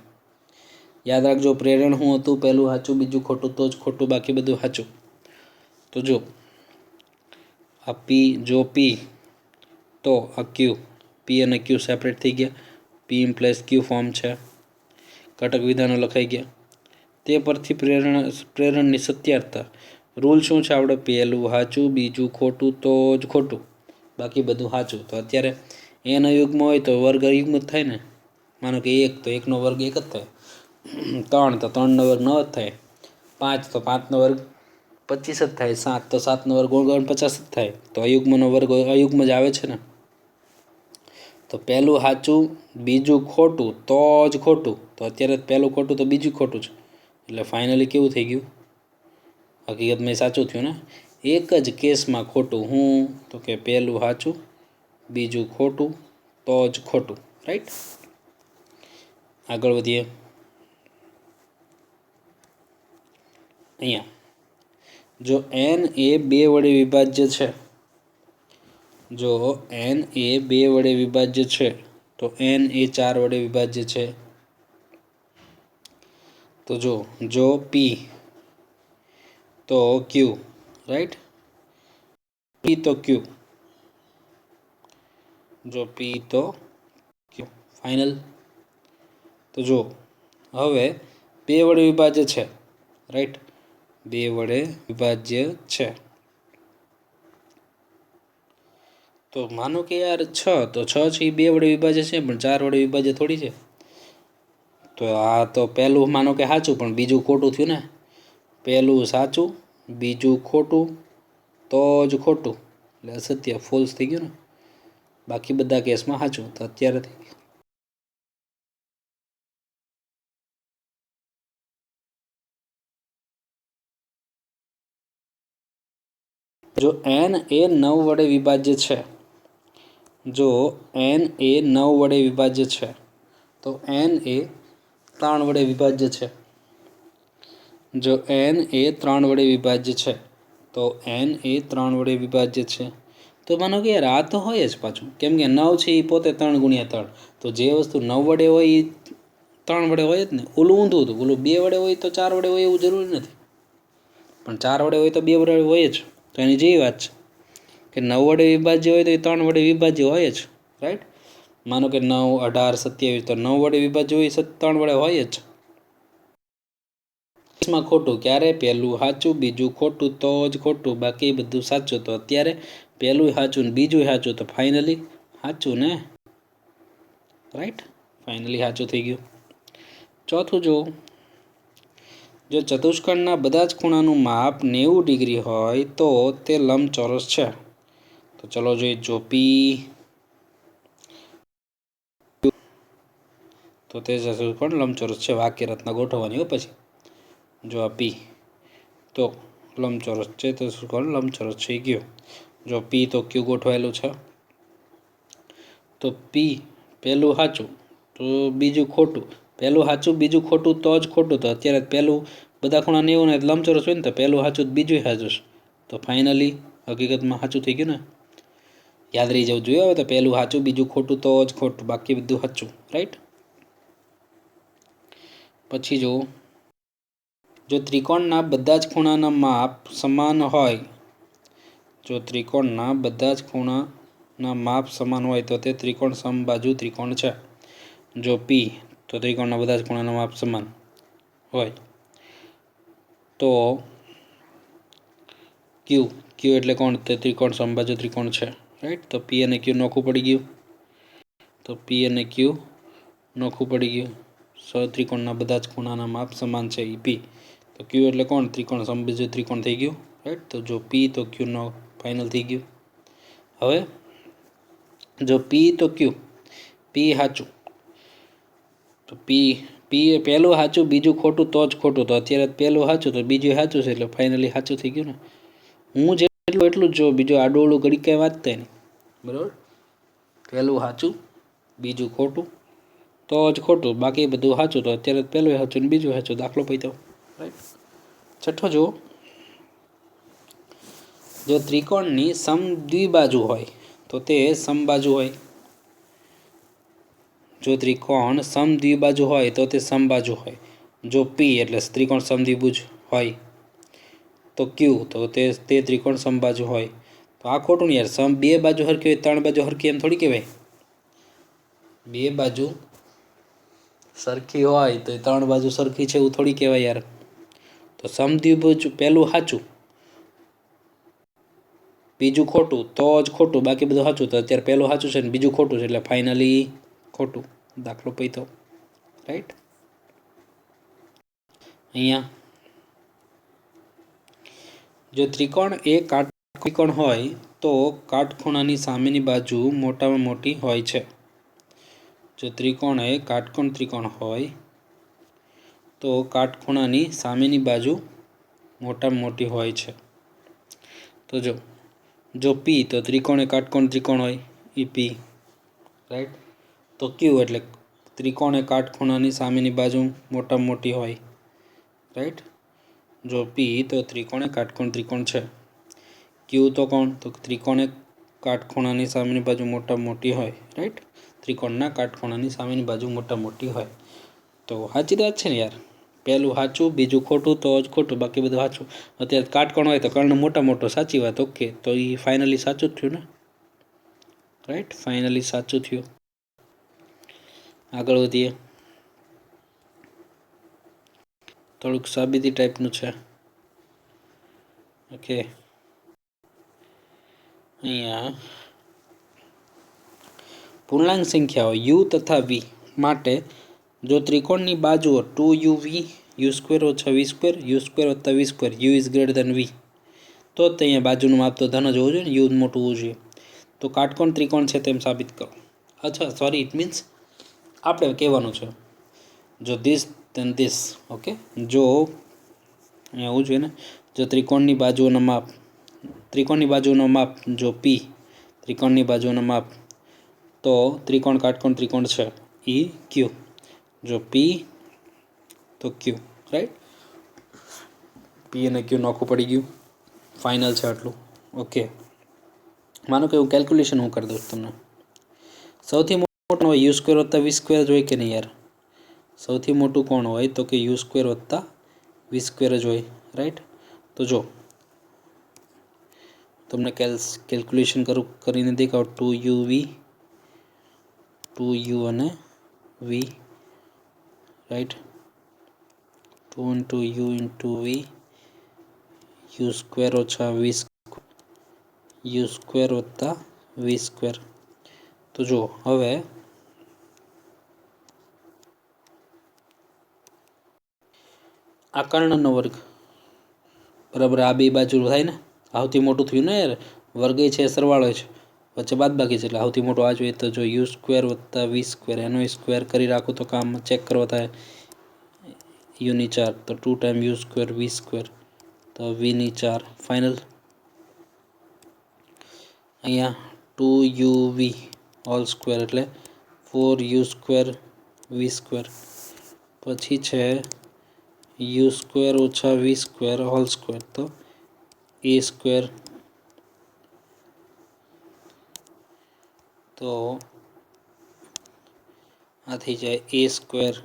याद राखजो प्रेरण शुं हतुं, पहेलुं साचुं बीजुं खोटुं तो ज खोटुं, बाकी बधुं साचुं। तो जो आ पी, जो पी तो आ क्यू, पी अने क्यू सेपरेट थई गया, पी इम्प्लाइज क्यू फॉर्म छे, कटक विधानो लखाई गया। ते परथी प्रेरणनी सत्यार्थता रूल शुं छे आपणे, पहेलुं साचुं बीजुं खोटुं तो ज खोटुं, बाकी बधुं साचुं। तो अत्यारे एन अयुग्म होय तो वर्ग अयुग्म ज थाय ने। मानो के 1 तो 1 नो वर्ग 1 ज थाय, 3 तो 3 नो वर्ग 9 ज थाय, 5 तो 5 नो वर्ग 25 ज थाय, 7 तो 7 नो वर्ग 49 ज थाय। तो अयुग्मनो वर्ग अयुग्म ज आवे छे ने। तो पहेलुं साचुं बीजुं खोटुं तो ज खोटुं, तो अत्यारे पहेलुं खोटुं तो बीजुं खोटुं छे, એટલે फाइनली केवुं थई गयुं, हकीकत में साचुं थयुं ने। एक ज केस में खोटुं, हुं तो के पहेलुं साचुं बीजुं खोटुं तो ज खोटुं, राइट। आगळ वधीए। अहींया जो n ए 2 वडे विभाज्य छे, जो n ए 2 वडे विभाज्य छे, तो n ए 4 वडे विभाज्य छे। तो जो p तो q, राइट, p तो q, जो p तो q, फाइनल। तो जो हवे 2 वडे विभाज्य छे, राइट, 2 वडे विभाज्य छे। तो मानो के यार 6, तो 6 छे 2 वडे विभाज्य छे, पण 4 वडे विभाज्य थोड़ी छे। तो आ तो पहेलुं मानो के साचुं पण बीजुं खोटुं थयुं ने। पहेलुं साचुं बीजुं खोटुं तो ज खोटुं, એટલે असत्य ફોલ્સ થઈ ગયું ને। બાકી બધા કેસમાં સાચું। તો અત્યારે થઈ ગયું। जो n ए 9 વડે વિભાજ્ય છે, जो n ए 9 વડે વિભાજ્ય છે, તો n એ 3 વડે વિભાજ્ય છે। जो n એ 3 વડે વિભાજ્ય છે, તો n એ 3 વડે વિભાજ્ય છે। तो मानो कि यार आ तो होय ज पाछुं, केम के 9 छे ई पोते 3 गुणिया 3, तो जे वस्तु 9 वडे होय ई 3 वडे होय ज ने। ओલું ઊંધું હતું, ઓલું 2 વડે હોય તો 4 વડે હોય એવું જરૂરી નથી, પણ 4 વડે હોય તો 2 વડે હોય જ। તો એની જેવી વાત છે કે 9 વડે વિભાજ્ય હોય તો એ 3 વડે વિભાજ્ય હોય જ, રાइट। मानो कि 9, 18, 27, तो 9 वडे विभाज्य होय 3 वडे होय ज। इसमें खोटું क्यारे, पहेलुं साचुं बीजुं खोटुं तो ज खोटुं, बाकी बधुं साचुं। तो अत्यारे पहेलुं साचुं ने बीजुं साचुं, तो फाइनली साचुं ने, राइट, फाइनली साचुं थई गयुं। चौथुं जो चतुष्कणना बधा ज खूणानुं माप 90 डिग्री होय तो ते लंबचोरस छे। तो चलो જોઈએ, जो P तो ते चतुष्कोण लंबचोरस छे। वाक्य रचना गोठवવાની हो પછી। जो आ P तो लंबचोरस छे, तो चतुष्कोण लंबचोरस થઈ ગયો। जो P तो Q ગોઠવાયેલું છે, तो P પહેલું સાચું તો બીજું ખોટું, પહેલું સાચું બીજું ખોટું તો જ ખોટું। તો અત્યારે પહેલું બધા ખૂણા 90 ને લંબચોરસ હોય ને, તો પહેલું સાચું બીજું સાચું છે, તો ફાઇનલી હકીકતમાં સાચું થઈ ગયું ને। યાદ રહી જવું જોઈએ। હવે તો પહેલું સાચું બીજું ખોટું તો જ ખોટું, બાકી બધું સાચું, રાઈટ। પછી જો ત્રિકોણના બધા જ ખૂણાના માપ સમાન હોય, જો ત્રિકોણના બધા જ ખૂણાના માપ સમાન હોય તો તે ત્રિકોણ સમબાજુ ત્રિકોણ છે। જો P તો ત્રિકોણના બધા જ ખૂણાના માપ સમાન હોય, તો Q એટલે કોણ, તે ત્રિકોણ સમબાજુ ત્રિકોણ છે, રાઈટ। તો P અને Q નોખું પડી ગયું, તો P અને Q નોખું પડી ગયું। સત્રિકોણના બધા જ ખૂણાના માપ સમાન છે એ P, તો Q એટલે કોણ, ત્રિકોણ સમબાજુ ત્રિકોણ થઈ ગયું, રાઈટ। તો જો P તો Q નો ફાઇનલ થઈ ગયું। હવે જો P તો Q, P સાચું, તો P એ પહેલું સાચું બીજું ખોટું તો જ ખોટું। તો અત્યારે પહેલું સાચું તો બીજું સાચું છે, એટલે ફાઇનલી સાચું થઈ ગયું ને। હું જેટલું એટલું જ જો, બીજું આડું અવળું ઘડી કાંઈ વાંચતા નહીં, બરાબર। પહેલું સાચું બીજું ખોટું તો જ ખોટું, બાકી બધું સાચું। તો અત્યારે પહેલું સાચું ને બીજું સાચું, દાખલો પૈતો, રાઈટ। છઠ્ઠો જુઓ, જો ત્રિકોણની સમદ્વિબાજુ હોય તો તે સમબાજુ હોય। જો ત્રિકોણ સમદ્વિબાજુ હોય તો તે સમબાજુ હોય। જો પી એટલે ત્રિકોણ સમદ્વિભુજ હોય તો ક્યુ તો તે ત્રિકોણ સમબાજુ હોય. તો આ ખોટું ને યાર. બે બાજુ હરખી હોય, ત્રણ બાજુ હરખી એમ થોડી કહેવાય. બે બાજુ સરખી હોય તો ત્રણ બાજુ સરખી છે એવું થોડી કહેવાય યાર. તો સમદ્વિભુજ પહેલું સાચું, બીજું ખોટું તો જ ખોટું, બાકી બધું સાચું. તો અત્યારે પહેલું સાચું છે ને બીજું ખોટું છે એટલે ફાઇનલી ખોટું. દાખલો પૈતો. રાઈટ. અહીંયા જો ત્રિકોણ એ કાટકોણ હોય તો કાટખૂણાની સામેની બાજુ મોટામાં મોટી હોય છે. જો ત્રિકોણ એ કાટકોણ ત્રિકોણ હોય તો કાટખૂણાની સામેની બાજુ મોટામાં મોટી હોય છે. તો જો પી તો ત્રિકોણ એ કાટકોણ ત્રિકોણ હોય, એ પી. રાઈટ. તો ક્યુ એટલે ત્રિકોણ એ કાટખૂણાની સામેની બાજુ મોટામાં મોટી હોય. રાઈટ. જો પી તો ત્રિકોણ એ કાટકોણ ત્રિકોણ છે. ક્યુ તો કોણ? તો ત્રિકોણ એ કાટખૂણાની સામેની બાજુ મોટામાં મોટી હોય. રાઈટ. ત્રિકોણના કાટખૂણાની સામેની બાજુ મોટા મોટી હોય. તો સાચી વાત છે ને યાર. પહેલું સાચું, બીજું ખોટું તો જ ખોટું, બાકી બધું સાચું. અત્યારે કાટકોણ હોય તો કર્ણ મોટા મોટો, સાચી વાત. ઓકે, તો એ ફાઇનલી સાચું જ થયું ને. રાઈટ, ફાઇનલી સાચું થયું. આગળ વધીએ. થોડુંક સાબિતી ટાઈપનું છે. ઓકે, અહીંયા પૂર્ણાંક સંખ્યાઓ યુ તથા વી માટે જો ત્રિકોણની બાજુઓ 2uv u² ઓછા v² u² વત્તા v², u is greater than v, તો જ અહીંયા બાજુનું માપ તો ધન જ હોવું જોઈએ ને, યુ મોટું હોવું જોઈએ. તો કાટકોણ ત્રિકોણ છે તેમ સાબિત કરો. અચ્છા, સોરી, ઇટ મીન્સ આપણે કહેવાનું છે જો ધીસ ધેન ધીસ. ઓકે, જો અહીંયા હોવું જોઈએ ને, જો ત્રિકોણની બાજુઓનો માપ જો પી ત્રિકોણની બાજુઓનો માપ તો ત્રિકોણ કાટકોણ ત્રિકોણ છે એ ક્યુ. જો પી તો ક્યુ. રાઈટ. પી અને ક્યુ નોખું પડી ગયું. ફાઇનલ છે આટલું. ઓકે, માનો કે હું કેલ્ક્યુલેશન હું કરી દઉં તમને. સૌથી મોટું હોય u² વત્તા v² જ હોય કે નહીં યાર? સૌથી મોટું કોણ હોય તો કે u² વત્તા v² જ હોય. રાઈટ. તો જો તમને કેલ્ક્યુલેશન કરીને દેખાવ. 2uv 2u અને v. Right. 2 into u into v u² ઓછા v² u² વત્તા v². તો જો હવે આ કર્ણનો વર્ગ બરાબર આ બે બાજુ થાય ને, સૌથી મોટું થયું ને યાર. વર્ગ છે, સરવાળો છે, વચ્ચે બાદબાકી છે એટલે સૌથી મોટો આ જોઈએ. તો જો u² વત્તા v² એનો સ્ક્વેર કરી રાખું તો કામ ચેક કરવા થાય. u ની 4 તો 2 ટાઈમ u² v² તો v ની 4 ફાઇનલ. અહીંયા 2uv હોલ સ્ક્વેર એટલે 4u² v². પછી છે u² ઓછા v² હોલ સ્ક્વેર તો a². તો આ થઈ જાય a²,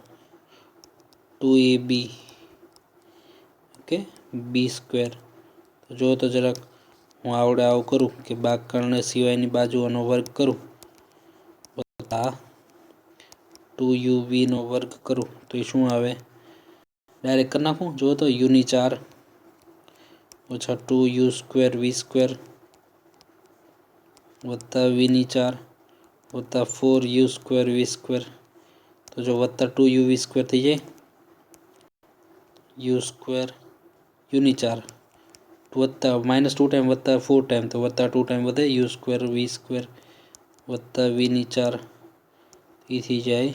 2ab, ઓકે, b². તો જો તો જરાક હું આવડે આવું કરું કે કર્ણ સિવાયની બાજુઓનો વર્ગ કરું વત્તા 2uv નો વર્ગ કરું તો એ શું આવે? ડાયરેક્ટ કરી નાખું. જો તો u ની 4 ઓછા 2u² v² વત્તા v ની 4 વત્તા 4u² v². તો જો વત્તા 2uv² થઈ જાય u² u ની 4 વત્તા -2 ટાઈમ વત્તા 4 ટાઈમ તો વત્તા 2 ટાઈમ વધે u² v² વત્તા v ની 4 એ થઈ જાય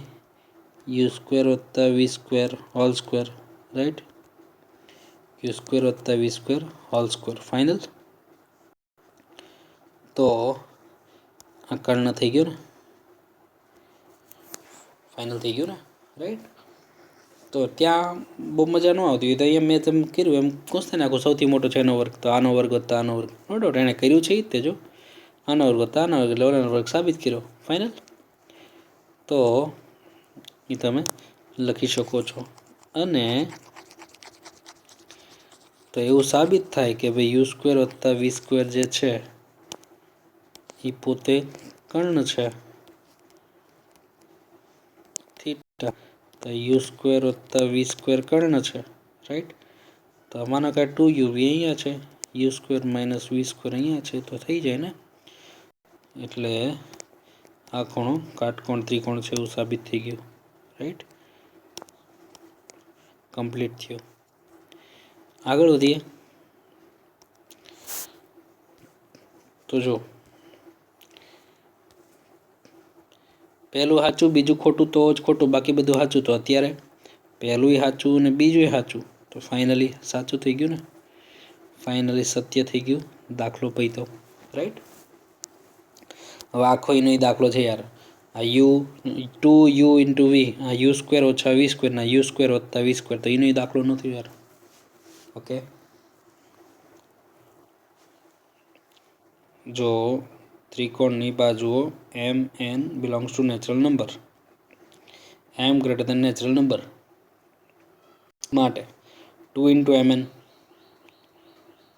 u² વત્તા v² whole square. Right. u² વત્તા v² હોલ સ્ક્વેર ફાઇનલ. તો આ કર્ણ થઈ ગયો ને, ફાઇનલ થઈ ગયું ને. રાઈટ. તો ત્યાં બહુ મજા ન આવતી હોય તો અહીંયા મેં તમે કર્યું એમ કોન્સ્ટન્ટ નાખું. સૌથી મોટો છે એનો વર્ગ તો આનો વર્ગ વત્તા આનો વર્ગ. નો ડાઉટ એણે કર્યું છે એ જ તે. જો આનો વર્ગ વત્તા આનો વર્ગ એટલે ઓલાનો વર્ગ સાબિત કર્યો. ફાઇનલ. તો એ તમે લખી શકો છો. અને તો એવું સાબિત થાય કે ભાઈ યુ સ્ક્વેર વત્તા વી સ્ક્વેર જે છે એ પોતે કર્ણ છે થીટા, તો યુ સ્ક્વેર વત્તા વી સ્ક્વેર કર્ણ છે, રાઈટ. તો આમાંનો કાંઈ 2uv અહીંયા છે, u square minus v square અહીંયા છે, તો થઈ જાય ને. એટલે આ ખૂણો કાટકોણ ત્રિકોણ છે એવું સાબિત થઈ ગયું, રાઈટ. કમ્પ્લીટ થયું. આગળ વધીએ. તો જો પહેલું સાચું, બીજું ખોટું, તો જ ખોટું, બાકી બધું સાચું. તો અત્યારે પહેલું સાચું અને બીજું સાચું, તો ફાઇનલી સાચું થઈ ગયું ને, ફાઇનલી સત્ય થઈ ગયું. દાખલો પૈતો, રાઈટ. હવે આખો એનો દાખલો છે યાર. આ યુ 2u ઇન્ટુ વી, આ યુ સ્ક્વેર ઓછા વી સ્ક્વેર ના યુ સ્ક્વેર વત્તા વી સ્ક્વેર, તો એનો દાખલો નથી યાર. ઓકે, જો ત્રિકોણની બાજુઓ m n belongs to natural number, m greater than natural number માટે 2 into m n,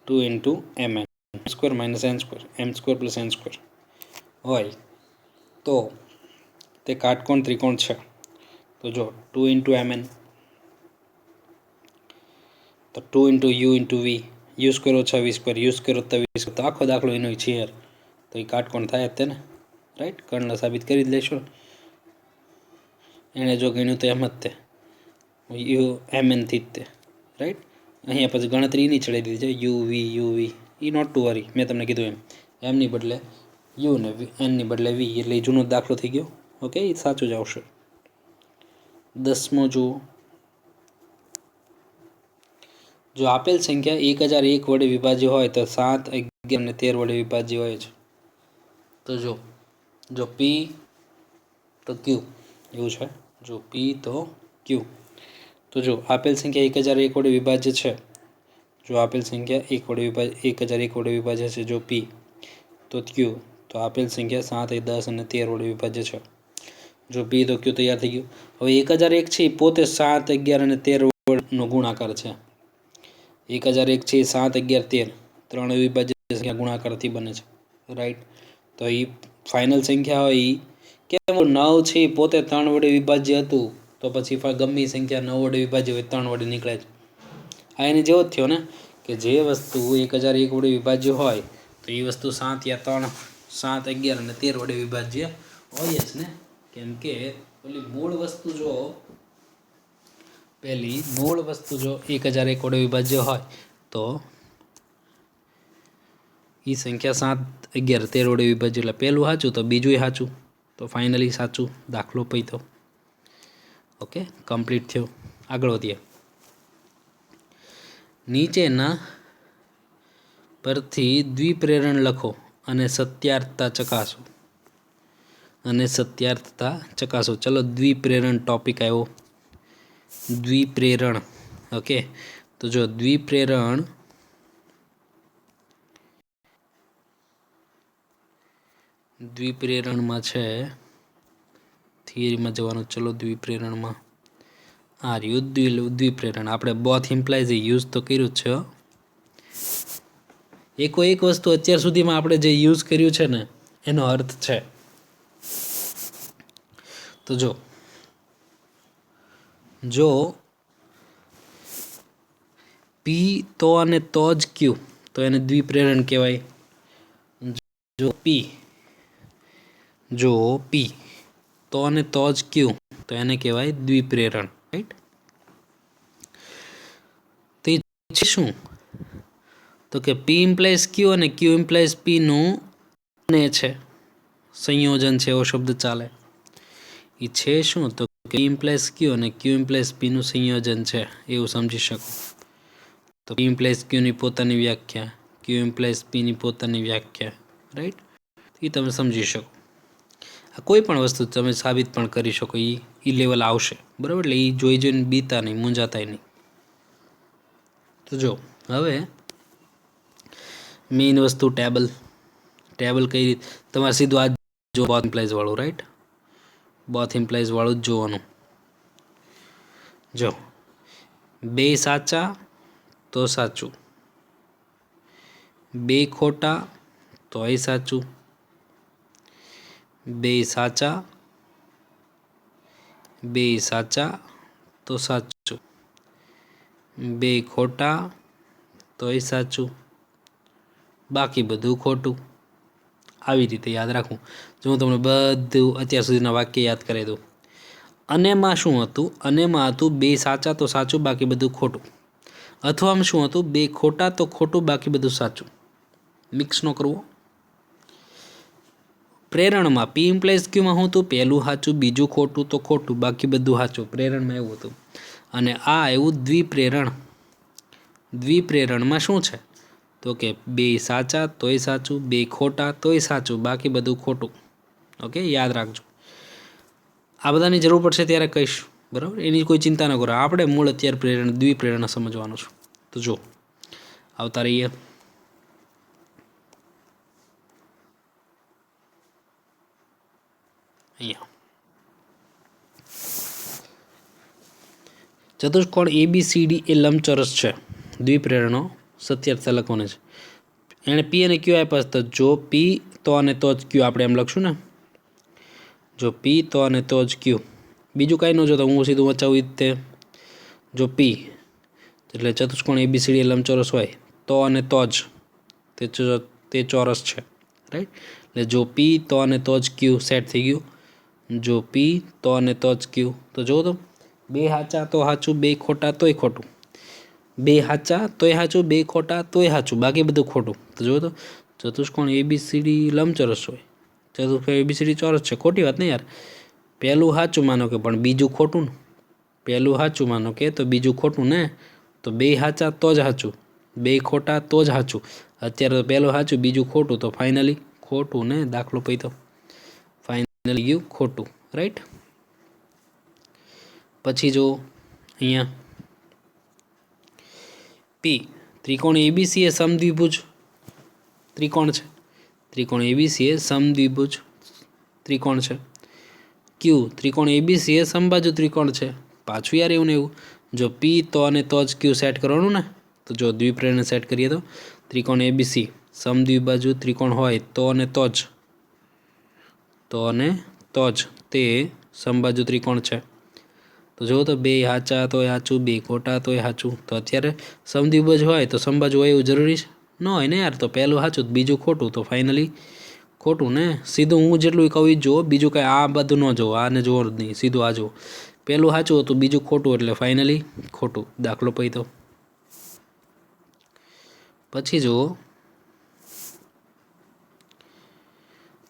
2 into m n square minus n square, m square plus n square હોય તો તે કાટકોણ ત્રિકોણ છે. તો જો 2 ઇન્ટુ એમ એન, તો 2 into u into v, u square ઓછા વી સ્ક્વેર, યુ સ્ક્વેર વત્તા વી સ્ક્વેર, તો આખો દાખલો એનો છે યાર. તો એ કાટકોણ થાય જ તેને, રાઈટ. કર્ણ સાબિત કરી જ લેશો. એણે જો ગણ્યું તો એમ જ તે યુ એમ એન થી જ તે, રાઈટ. અહીંયા પછી ગણતરી એની ચડાવી દીધી છે યુ વી એ નોટ ટુ વરી. મેં તમને કીધું એમની બદલે યુ ને એનની બદલે વી, એટલે એ જૂનો દાખલો થઈ ગયો. ઓકે, એ સાચું જ આવશે. 10મો જુઓ. જો આપેલ સંખ્યા 1001 વડે વિભાજ્ય હોય તો 7, 11 અને 13 વડે વિભાજ્ય હોય છે. તો જો પી તો ક્યુ એવું છે. જો પી તો ક્યુ. તો જો આપેલ સંખ્યા 1001 વડે વિભાજ્ય છે. જો આપેલ સંખ્યા 1001 વડે વિભાજ્ય છે જો પી, તો ક્યુ. તો આપેલ સંખ્યા 7, 10 અને 13 વડે વિભાજ્ય છે. જો પી તો ક્યુ તૈયાર થઈ ગયું. હવે 1001 છે એ પોતે 7, 11 અને 13 નો ગુણાકાર છે. 1001 છે 7, 11, 13 ત્રણ અવિભાજ્ય સંખ્યા ગુણાકારથી બને છે, રાઈટ. તો એ ફાઇનલ સંખ્યા હોય એ કેમ 9 છે એ પોતે 3 વડે વિભાજ્ય હતું, તો પછી ગમે સંખ્યા 9 વડે વિભાજ્ય હોય 3 વડે નીકળે જ. આ એની જેવો જ થયો ને, કે જે વસ્તુ 1001 વડે વિભાજ્ય હોય તો એ વસ્તુ 7 યા 3, 7, 11 અને 13 વડે વિભાજ્ય હોય જ ને. કેમ કે પેલી મૂળ વસ્તુ જો 1001 વડે વિભાજ્ય હોય તો એ સંખ્યા 7, 11, 13 વડે વિભાજ્ય, એટલે પહેલું સાચું તો બીજું સાચું, તો ફાઇનલી સાચું. દાખલો પૈતો. ઓકે, કમ્પ્લીટ થયો. આગળ વધીએ. નીચેના પરથી દ્વિપ્રેરણ લખો અને સત્યાર્થતા ચકાસો. ચલો, દ્વિપ્રેરણ ટોપિક આવ્યો. દ્વિપ્રેરણ. ઓકે, તો જો દ્વિપ્રેરણમાં છે, થિયરીમાં જવાનું. ચલો, દ્વિપ્રેરણમાં આ રહ્યું દ્વિપ્રેરણ. આપણે બોથ ઇમ્પ્લાઇઝ યુઝ તો કર્યું જ છે. એક વસ્તુ અત્યાર સુધીમાં આપણે જે યુઝ કર્યું છે ને એનો અર્થ છે. તો જો પી તો અને તો જ ક્યુ, તો એને દ્વિપ્રેરણ કહેવાય. જો પી તો અને તો જ ક્યુ, તો એને કહેવાય દ્વિપ્રેરણ, રાઈટ. તે છે શું? તો કે પી ઇમ્પ્લાઇઝ ક્યુ અને ક્યુ ઇમ્પ્લાઇઝ પી નું ને છે સંયોજન છે, એવો શબ્દ ચાલે. એ છે શું? તો કે ઇમ્પ્લાઇઝ ક્યુ અને ક્યુ ઇમ્પ્લાઇઝ પી નું સંયોજન છે, એવું સમજી શકો. તો પી ઇમ્પ્લાઇઝ ક્યુની પોતાની વ્યાખ્યા, ક્યુ ઇમ્પ્લાઇઝ પીની પોતાની વ્યાખ્યા, રાઈટ. એ તમે સમજી શકો. આ કોઈ પણ વસ્તુ તમે સાબિત પણ કરી શકો. એ લેવલ આવશે, બરાબર. એટલે એ જોઈને બીતા નહીં, મૂંઝાતાય નહીં. તો જો હવે મેઇન વસ્તુ ટેબલ કઈ રીતે તમારે સીધું આ જો બોથ ઇમ્પ્લાઇઝ વાળું, રાઈટ. બોથ ઇમ્પ્લાઇઝ વાળું જ જોવાનું. જો બે સાચા તો સાચું, બે ખોટા તોય સાચું, બે સાચા તો સાચું, બે ખોટા તોય સાચું, બાકી બધું ખોટું. આવી રીતે યાદ રાખવું. જો હું તમને બધું અત્યાર સુધીના વાક્ય યાદ કરી દઉં. અનેમાં શું હતું? અનેમાં હતું બે સાચા તો સાચું, બાકી બધું ખોટું. અથવામાં શું હતું? બે ખોટા તો ખોટું, બાકી બધું સાચું. મિક્સ ન કરવો. પ્રેરણમાં પી ઇમ્પ્લાઇઝ ક્યુમાં શું હતું? પહેલું સાચું, બીજું ખોટું તો ખોટું, બાકી બધું સાચું. પ્રેરણમાં એવું હતું. અને આ એવું દ્વિપ્રેરણ. દ્વિપ્રેરણમાં શું છે? તો કે બે સાચા તોય સાચું, બે ખોટા તોય સાચું, બાકી બધું ખોટું. ઓકે, યાદ રાખજો. આ બધાની જરૂર પડશે ત્યારે કહીશ, બરાબર? એની કોઈ ચિંતા ન કરો. આપણે મૂળ અત્યારે દ્વિપ્રેરણ સમજવાનું છું. તો જો આવતા રહીએ. અહીંયા ચતુષ્કોણ ABCD એ લંબચોરસ છે. દ્વિપ્રેરણો સત્યાર્થ લખવાનો છે. એણે પી અને ક્યુ આપ્યા તો જો પી તો અને તો જ ક્યુ. આપણે એમ લખશું ને, જો પી તો અને તો જ ક્યુ. બીજું કાંઈ ન જોતો, હું સીધું વચાવું તે. જો પી એટલે ચતુષ્કોણ ABCD એ લંબચોરસ હોય તો અને તો જ તે ચોરસ છે, રાઈટ? એટલે જો પી તો અને તો જ ક્યુ સેટ થઈ ગયું. જો પી તો અને તો જ ક્યુ. તો જુઓ તો, બે સાચા તો સાચું, બે ખોટા તોય ખોટું, બે સાચા તોય સાચું, બે ખોટા તોય સાચું, બાકી બધું ખોટું. તો જુઓ તો, ચતુષ્કોણ ABCD લંબચોરસ હોય, ચતુષ્કોણ ABCD ચોરસ છે. ખોટી વાત નહીં યાર. પહેલું સાચું માનો કે, પણ બીજું ખોટું ને. પહેલું સાચું માનો કે તો બીજું ખોટું ને. તો બે સાચા તો જ સાચું, બે ખોટા તો જ સાચું. અત્યારે તો પહેલું સાચું, બીજું ખોટું, તો ફાઇનલી ખોટું ને. દાખલો પછી તો ફાઇનલી ગયું ખોટું, રાઈટ? પછી જો અહીંયા પી ત્રિકોણ ABC એ સમદ્વિભુજ ત્રિકોણ છે. ત્રિકોણ ABC એ સમદ્વિભુજ ત્રિકોણ છે. ક્યુ ત્રિકોણ ABC એ સમબાજુ ત્રિકોણ છે. પાછું યાર એવું ને એવું. જો પી તો અને તો જ ક્યુ સેટ કરવાનું ને. તો જો દ્વિપ્રેરણ સેટ કરીએ તો ત્રિકોણ ABC સમદ્વિબાજુ ત્રિકોણ હોય તો અને તો જ તે સમબાજુ ત્રિકોણ છે. તો જુઓ તો, બે સાચા તોય સાચું, બે ખોટા તોય સાચું. તો અત્યારે સમદ્વિભુજ હોય તો સમબાજુ હોય એવું જરૂરી છે ન હોય ને યાર. તો પહેલું સાચું, બીજું ખોટું, તો ફાઇનલી ખોટું ને. સીધું હું જેટલું કહું એ જુઓ, બીજું કાંઈ આ બધું ન જુઓ, આને જુઓ જ નહીં, સીધું આ જુઓ. પહેલું સાચું હતું, બીજું ખોટું, એટલે ફાઇનલી ખોટું. દાખલો પછી તો પછી જુઓ,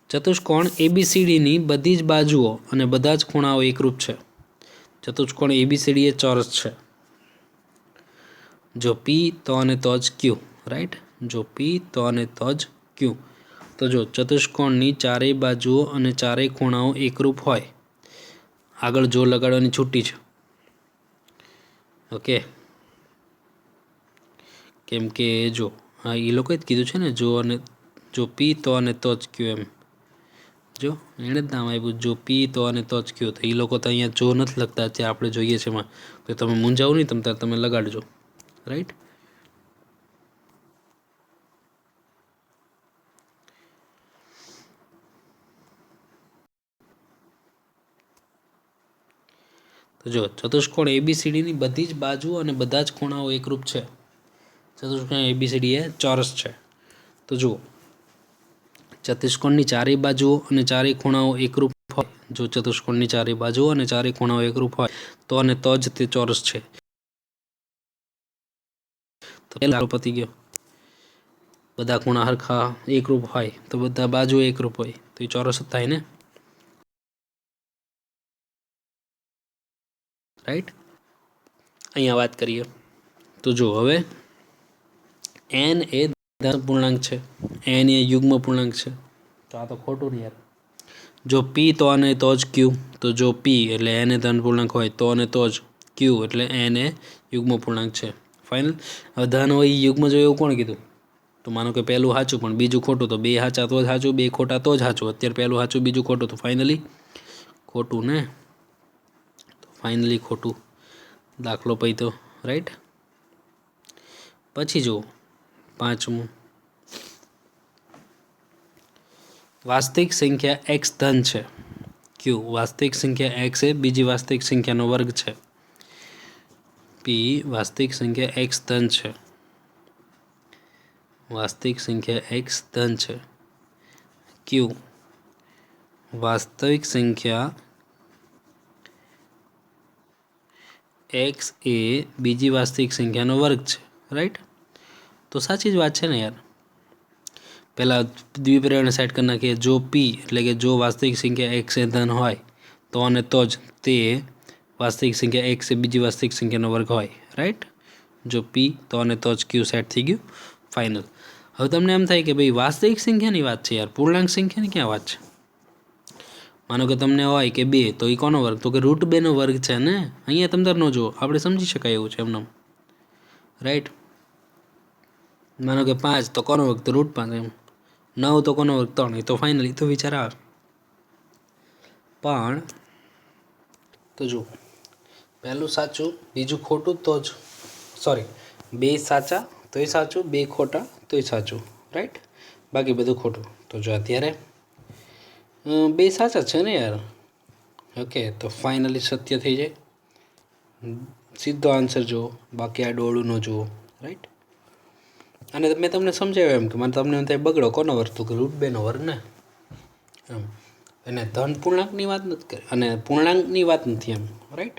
ચતુષ્કોણ ABCDની બધી જ બાજુઓ અને બધા જ ખૂણાઓ એકરૂપ છે. ચતુષ્કોણ ABCD એ ચોરસ છે. જો પી તો અને તો જ ક્યુ, રાઈટ? જો પી તો અને તો જ ક્યુ. તો જો ચતુષ્કોણની ચારેય બાજુઓ અને ચારેય ખૂણાઓ એકરૂપ હોય. આગળ જો લગાડવાની છૂટી છે. ઓકે, કેમ કે જો હા એ લોકોએ જ કીધું છે ને, જો પી તો અને તો જ ક્યુ એમ. જો એણે જ નામ આપ્યું, જો પી તો અને તો જ ક્યુ. તો એ લોકો તો અહીંયા જો નથી લખતા, ત્યાં આપણે જોઈએ છે એમાં. તો તમે મૂંઝાવો નહીં, તમે લગાડજો, રાઈટ? તો જો ચતુષ્કોણ ABCDની બધી જ બાજુઓ અને બધા જ ખૂણાઓ એકરૂપ છે. ચતુષ્કોણ ABCD એ ચોરસ છે. તો જુઓ, ચતુષ્કોણની ચારેય બાજુઓ અને ચારેય ખૂણાઓ એકરૂપ હોય. જો ચતુષ્કોણની ચારેય બાજુઓ અને ચારેય ખૂણાઓ એકરૂપ હોય તો અને તો જ તે ચોરસ છે. તો પહેલો પતી ગયો. બધા ખૂણા હરખા એકરૂપ હોય તો બધા બાજુ એકરૂપ હોય તો એ ચોરસ જ થાય ને, રાઈટ? અહીંયા વાત કરીએ તો જો હવે n એ ધન પૂર્ણાંક છે, n એ યુગ્મ પૂર્ણાંક છે. તો આ તો ખોટું ને યાર. જો પી તો અને તો જ ક્યુ. તો જો પી એટલે n એ ધન પૂર્ણાંક હોય તો અને તો જ ક્યુ એટલે n એ યુગ્મ પૂર્ણાંક છે. ફાઇનલ. હવે ધન હોય યુગ્મ જોઈએ એવું કોણ કીધું? તો માનો કે પહેલું સાચું પણ બીજું ખોટું. તો બે સાચા તો જ સાચું, બે ખોટા તો જ સાચું. અત્યારે પહેલું સાચું, બીજું ખોટું, તો ફાઇનલી ખોટું ને. તો ફાઇનલી ખોટું. દાખલો પછી તો રાઈટ. પછી જુઓ પાંચમું, વાસ્તવિક સંખ્યા એક્સ ધન છે. ક્યુ વાસ્તવિક સંખ્યા એક્સ એ બીજી વાસ્તવિક સંખ્યાનો વર્ગ છે. પી વાસ્તવિક સંખ્યા એક્સ ધન છે. વાસ્તવિક સંખ્યા એક્સ ધન છે. ક્યુ વાસ્તવિક સંખ્યા એક્સ એ બીજી વાસ્તવિક સંખ્યાનો વર્ગ છે. રાઈટ. તો સાચી જ વાત છે ને યાર. પહેલાં દ્વિપરિમાણને સેટ કરી નાખીએ. જો પી એટલે કે જો વાસ્તવિક સંખ્યા એક્સ એ ધન હોય તો અને તો જ તે વાસ્તવિક સંખ્યા એક્સ એ બીજી વાસ્તવિક સંખ્યાનો વર્ગ હોય. રાઈટ. જો પી તો અને તો જ ક્યુ સેટ થઈ ગયું. ફાઇનલ. હવે તમને એમ થાય કે ભાઈ વાસ્તવિક સંખ્યાની વાત છે યાર, પૂર્ણાંક સંખ્યાની ક્યાં વાત છે? માનો કે તમને હોય કે 2 તો એ કોનો વર્ગ? તો કે √2 વર્ગ છે ને. અહીંયા તમે ન જુઓ, આપણે સમજી શકાય એવું છે એમને. રાઈટ. માનો કે 5 તો કોનો વર્ગ? તો √5 એમ. 9 તો કોનો વર્ગ? 3. એ તો ફાઇનલી તો વિચાર આવે. પણ તો જુઓ, પહેલું સાચું બીજું ખોટું તો જ સોરી 2 સાચા તોય સાચું, 2 ખોટા તોય સાચું. રાઈટ. બાકી બધું ખોટું. તો જો અત્યારે 2 સાચા છે ને યાર. ઓકે, તો ફાઇનલી સત્ય થઈ જાય. સીધો આન્સર જુઓ, બાકી આ ડોળું ન જુઓ. રાઈટ. અને મેં તમને સમજાવ્યું એમ કે મને તમને એમ થાય બગડો કોનો વર્ગ? તો કે √2 વર્ગ ને એમ. અને ધન પૂર્ણાંકની વાત નથી કરી અને પૂર્ણાંકની વાત નથી એમ. રાઈટ.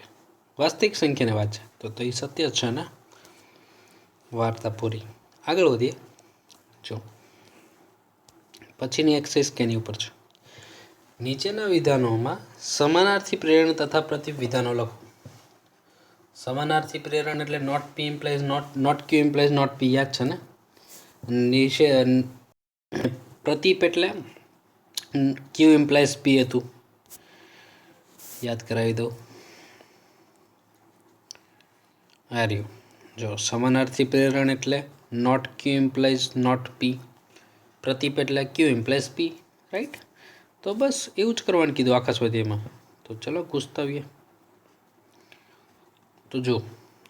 વાસ્તવિક સંખ્યાની વાત છે તો એ સત્ય જ છે ને. વાર્તા પૂરી. આગળ વધીએ. જો પછીની એક્સરસાઇઝ કેની ઉપર છે? નીચેના વિધાનોમાં સમાનાર્થી પ્રેરણ તથા પ્રતિપ વિધાનો લખો. સમાનાર્થી પ્રેરણ એટલે not p implies not q implies not p, યાદ છે ને. નીચે પ્રતિપ એટલે ક્યુ ઇમ્પ્લાઇઝ પી હતું, યાદ કરાવી દઉં. આ રહ્યું. જો સમાનાર્થી પ્રેરણ એટલે નોટ ક્યુ ઇમ્પ્લાઇઝ નોટ પી, પ્રતિપ એટલે ક્યુ ઇમ્પ્લાઇઝ પી. રાઈટ. તો બસ એવું જ કરવાનું કીધું આખા સ્વાધ્યાયમાં. તો ચલો ગુસ્તાવીએ. તો જો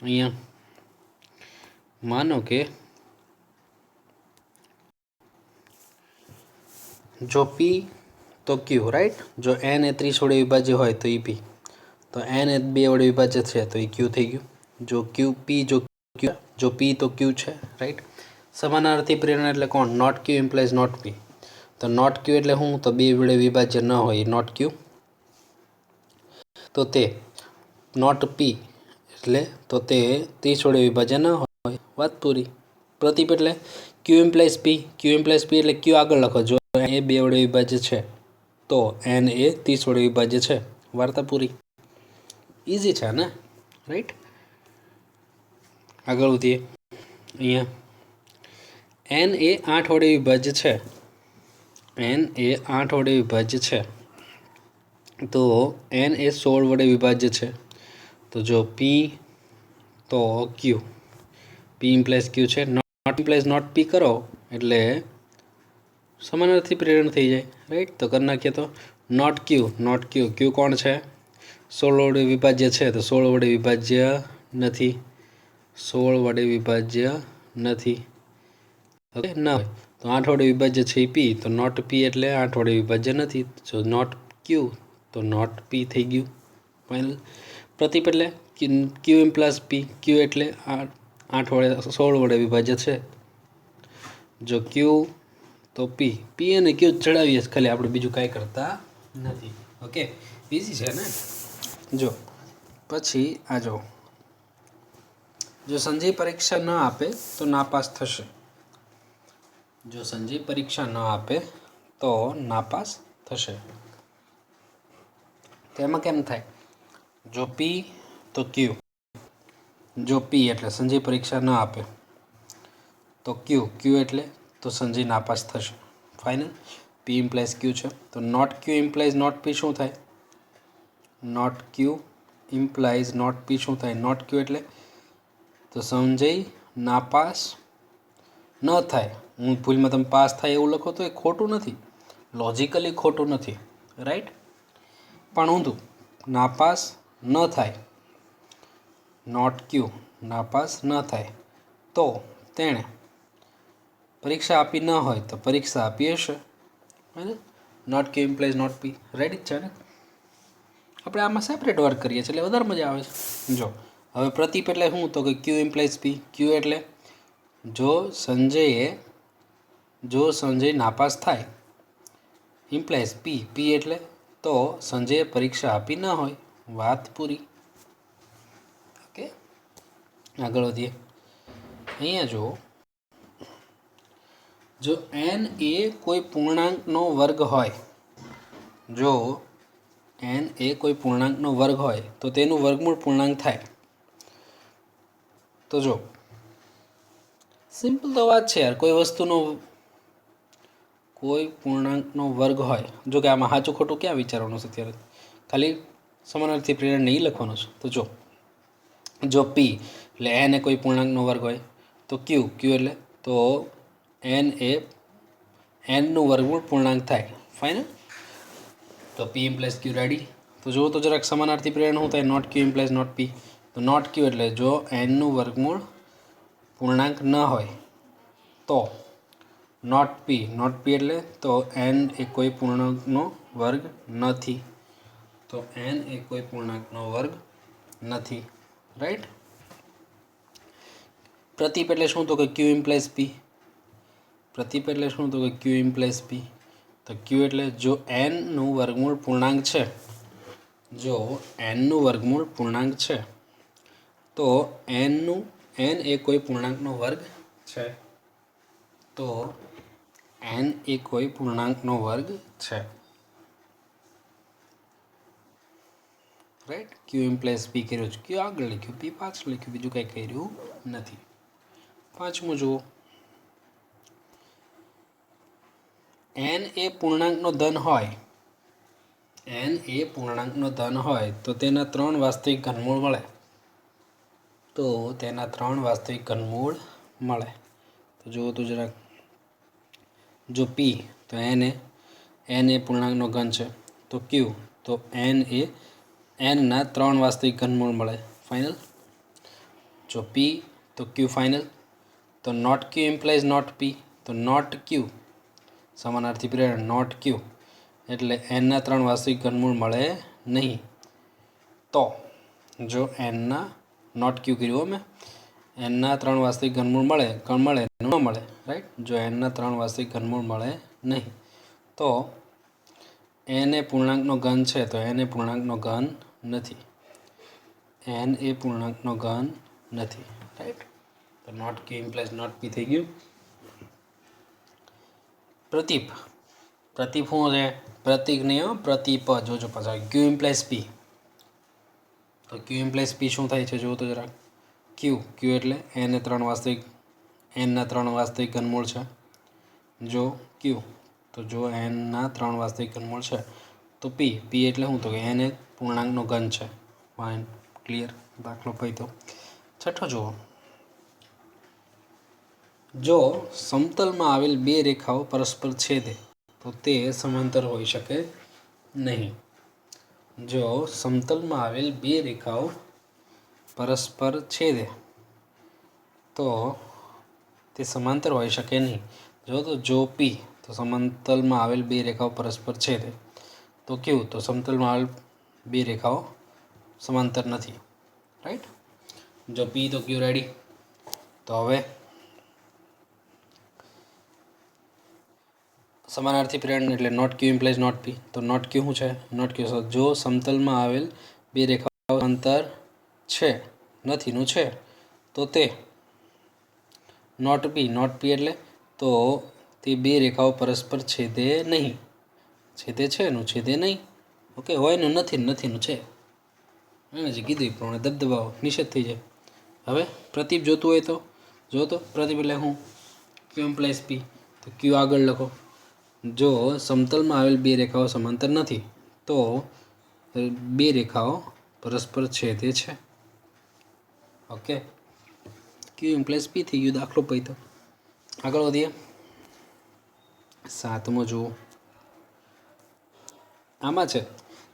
અહીંયા માનો કે જો પી તો ક્યુ. રાઈટ. જો એન એ 30 વડે વિભાજ્ય હોય તો એ પી, તો એન એ 2 વડે વિભાજ્ય છે તો એ ક્યુ થઈ ગયું. જો ક્યુ પી જો પી તો ક્યુ છે. રાઈટ. સમાનાર્થી પ્રેરણ એટલે કોણ? Not q implies not p. તો નોટ ક્યુ એટલે શું? તો 2 વડે વિભાજ્ય ન હોય નોટ ક્યુ. તો તે નોટ પી એટલે તો તે 30 વડે વિભાજ્ય ન હોય. વાત પૂરી. પ્રતિપ એટલે ક્યુ ઇમ્પ્લાઇઝ પી. ક્યુ ઇમ્પ્લાઇઝ પી એટલે ક્યુ આગળ લખો. જો એ 2 વડે વિભાજ્ય છે તો એન એ 30 વડે વિભાજ્ય છે. વાર્તા પૂરી. ઇઝી છે ને. રાઈટ. આગળ વધીએ. અહીંયા એન એ 8 વડે વિભાજ્ય છે. એન એ 8 વડે વિભાજ્ય છે તો એન એ 16 વડે વિભાજ્ય છે. તો જો પી તો ક્યુ. પી ઇમ્પ્લાઇઝ ક્યુ છે. નોટ ઇમ્પ્લાઇઝ નોટ પી કરો એટલે સમાનાર્થી પ્રેરણ થઈ જાય. રાઈટ. તો કરી નાખીએ તો નોટ ક્યુ ક્યુ કોણ છે? 16 વડે વિભાજ્ય છે તો 16 વડે વિભાજ્ય નથી. 16 વડે વિભાજ્ય નથી. ઓકે ના હોય તો 8 વડે વિભાજ્ય છે પી, તો નોટ પી એટલે 8 વડે વિભાજ્ય નથી. જો નોટ ક્યુ તો નોટ પી થઈ ગયું. ફાઇનલ. પ્રતિપ એટલે ક્યુ ઇમ્પ્લાઇઝ પી. ક્યુ એટલે 8 વડે 16 વડે વિભાજ્ય છે. જો ક્યુ તો પી. પી અને ક્યુ ચડાવીએ ખાલી, આપણે બીજું કાંઈ કરતા નથી. ઓકે, ઇઝી છે ને. જો પછી આ જો સંજય પરીક્ષા ન આપે તો નાપાસ થશે. જો સંજય પરીક્ષા ન આપે તો નાપાસ થશે. તેમાં કેમ થાય? જો પી તો ક્યુ. જો પી એટલે સંજય પરીક્ષા ન આપે તો ક્યુ એટલે તો સંજય નાપાસ થશે. ફાઇનલ. પી ઇમ્પ્લાઇઝ ક્યુ છે તો નોટ ક્યુ ઇમ્પ્લાઇઝ નોટ પી શું થાય? નોટ ક્યુ ઇમ્પ્લાઇઝ નોટ પી શું થાય? નોટ ક્યુ એટલે તો સંજય નાપાસ ન થાય. હું ભૂલમાં તમે પાસ થાય એવું લખો તો એ ખોટું નથી, લોજિકલી ખોટું નથી. રાઈટ. પણ ઊંધું નાપાસ ન થાય. નોટ ક્યુ નાપાસ ન થાય તો તેણે પરીક્ષા આપી ન હોય તો પરીક્ષા આપી હશે. Not q implies not p. Ready જ છે ને? આપણે આમાં સેપરેટ વર્ક કરીએ છીએ એટલે વધારે મજા આવે છે. જો હવે પ્રતિપ એટલે શું? તો કે ક્યુ ઇમ્પ્લાઇઝ પી. ક્યુ એટલે જો સંજય નાપાસ થાય, ઇમ્પ્લાઇઝ પી. પી એટલે તો સંજયે પરીક્ષા આપી ન હોય. વાત પૂરી. ઓકે, આગળ વધીએ. અહીંયા જો n એ કોઈ પૂર્ણાંકનો વર્ગ હોય, જો n એ કોઈ પૂર્ણાંકનો વર્ગ હોય તો તેનું વર્ગમૂળ પૂર્ણાંક થાય. તો જો સિમ્પલ તો વાત છે યાર, કોઈ વસ્તુનો કોઈ પૂર્ણાંકનો વર્ગ હોય, જો કે આમાં સાચું ખોટું ક્યાં વિચારવાનું છે અત્યારે, ખાલી સમાનાર્થી પ્રેરણ નહીં લખવાનું છે. તો જો પી એટલે n એ કોઈ પૂર્ણાંકનો વર્ગ હોય તો ક્યુ એટલે તો n એ nનું વર્ગમૂળ પૂર્ણાંક થાય. ફાઇનલ. તો પી ઇમ્પ્લાઇઝ ક્યુ. રેડી? તો જુઓ તો જરાક સમાનાર્થી પ્રેરણ શું થાય? Not q implies not p. તો નોટ ક્યુ એટલે જો nનું વર્ગમૂળ પૂર્ણાંક ન હોય તો નોટ પી. નોટ પી એટલે તો n એ કોઈ પૂર્ણાંકનો વર્ગ નથી. તો n એ કોઈ પૂર્ણાંકનો વર્ગ નથી. રાઈટ? પ્રતિપ એટલે શું? તો કે ક્યુ ઇમ્પ્લાઇઝ પી. પ્રતિપ એટલે શું? તો કે ક્યુ ઇમ્પ્લાઇઝ પી. તો ક્યુ એટલે જો nનું વર્ગમૂળ પૂર્ણાંક છે, જો nનું વર્ગમૂળ પૂર્ણાંક છે તો n એ કોઈ પૂર્ણાંકનો વર્ગ છે, તો n એ કોઈ પૂર્ણાંકનો વર્ગ છે. રાઈટ? ક્યુ ઇમ્પ્લાઇઝ પી કર્યું છે. ક્યુ આગળ લખ્યું, પી પાછળ લખ્યું, બીજું કંઈ કર્યું નથી. પાંચમું જુઓ. n એ પૂર્ણાંકનો ધન હોય, n એ પૂર્ણાંકનો ધન હોય તો તેના 3 વાસ્તવિક ઘનમૂળ મળે. તો તેના 3 વાસ્તવિક ઘનમૂળ મળે. તો જુઓ તો જરાક. જો પી તો n એ પૂર્ણાંકનો ઘન છે. તો ક્યુ તો nના 3 વાસ્તવિક ઘનમૂળ મળે. ફાઇનલ. જો પી તો ક્યુ ફાઇનલ. તો not q implies not p. તો નોટ ક્યુ સમાનાર્થી પ્રેરણ નોટ ક્યુ એટલે nના 3 વાસ્તવિક ઘનમૂળ મળે નહીં. તો જો nના નોટ ક્યુ કર્યું મેં, nના 3 વાસ્તવિક ઘનમૂળ મળે ન મળે. રાઈટ? જો nના 3 વાસ્તવિક ઘનમૂળ મળે નહીં તો n એ પૂર્ણાંકનો ઘન છે, તો n એ પૂર્ણાંકનો ઘન નથી. n એ પૂર્ણાંકનો ઘન નથી. રાઈટ? તો નોટ ક્યુ ઇમ્પ્લાઇઝ નોટ પી થઈ ગયું. પ્રતિપ શું છે? પ્રતિક નહીં, પ્રતિપ. જોજો પાછા. ક્યુ ઇમ્પ્લાઇઝ પી. તો ક્યુ ઇમ્પ્લાઇઝ પી શું થાય છે? જુઓ તો જરાક. ક્યુ એટલે nના 3 વાસ્તવિક ઘનમૂળ છે. જો ક્યુ તો જો nના 3 વાસ્તવિક ઘનમૂળ છે તો પી એટલે શું? તો કે n એ પૂર્ણાંકનો ઘન છે. Fine, clear. દાખલો પૈતો. છઠ્ઠો જુઓ. જો સમતલમાં આવેલ 2 રેખાઓ પરસ્પર છેદે તો તે સમાંતર હોઈ શકે નહીં. જો સમતલમાં આવેલ 2 રેખાઓ પરસ્પર છેદે તો તે સમાંતર હોઈ શકે નહીં. જો પી તો સમતલમાં આવેલ 2 રેખાઓ પરસ્પર છેદે, તો ક્યુ તો સમતલમાં આવેલ 2 રેખાઓ સમાંતર નથી. રાઈટ? જો પી તો ક્યુ. રેડી? તો હવે સમાનાર્થી પ્રેરણ એટલે not q implies not p. તો નોટ ક્યુ શું છે? નોટ ક્યુ જો સમતલમાં આવેલ 2 રેખાઓ અંતર છે નથીનું છે તો તે નોટ પી એટલે તો તે 2 રેખાઓ પરસ્પર છેદે નહીં. છેદે છે નું છેદે નહીં. ઓકે, હોયનું નથીનું છે. એને જે કીધું એ પ્રમાણે દબદબાવો નિષેધ થઈ જાય. હવે પ્રતિપ જોતું હોય તો જો તો પ્રતિપ એટલે હું ક્યુ ઇમ્પ્લાઇઝ પી. તો ક્યુ આગળ લખો. જો સમતલમાં આવેલ 2 રેખાઓ સમાંતર નથી તો 2 રેખાઓ પરસ્પર છેદે છે. ઓકે, ક્યુ ઇમ્પ્લાઇઝ પી થઈ ગયું. દાખલો પૈતો. આગળ વધીએ. 7મો જુઓ. આમાં છે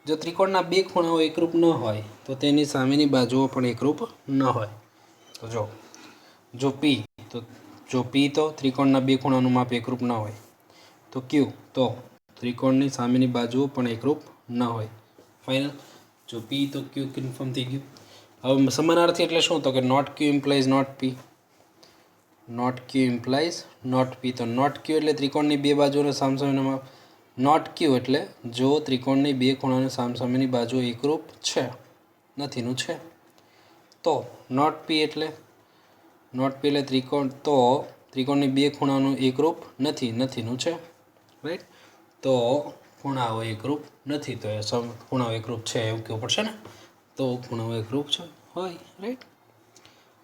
જો ત્રિકોણના 2 ખૂણાઓ એકરૂપ ન હોય તો તેની સામેની બાજુઓ પણ એકરૂપ ન હોય. તો જો પી તો ત્રિકોણના બે ખૂણાનું માપ એકરૂપ ન હોય, તો ક્યુ તો ત્રિકોણની સામેની બાજુઓ પણ એકરૂપ ન હોય. ફાઇનલ. જો પી તો ક્યુ કન્ફર્મ થઈ ગયું. હવે સમાનાર્થી એટલે શું? તો કે not q implies not p. Not q implies not p. તો નોટ ક્યુ એટલે ત્રિકોણની બે બાજુઓનો સામસામેનો માપ. નોટ ક્યુ એટલે જો ત્રિકોણની બે ખૂણાની સામસામેની બાજુ એકરૂપ છે, નથીનું છે. તો નોટ પી એટલે ત્રિકોણની બે ખૂણાનું એકરૂપ નથીનું છે. રાઈટ. તો ખૂણાઓ એકરૂપ નથી, તો એ ખૂણાઓ એકરૂપ છે એવું કહેવું પડશે ને. તો ખૂણાઓ એકરૂપ છે હોય. રાઈટ.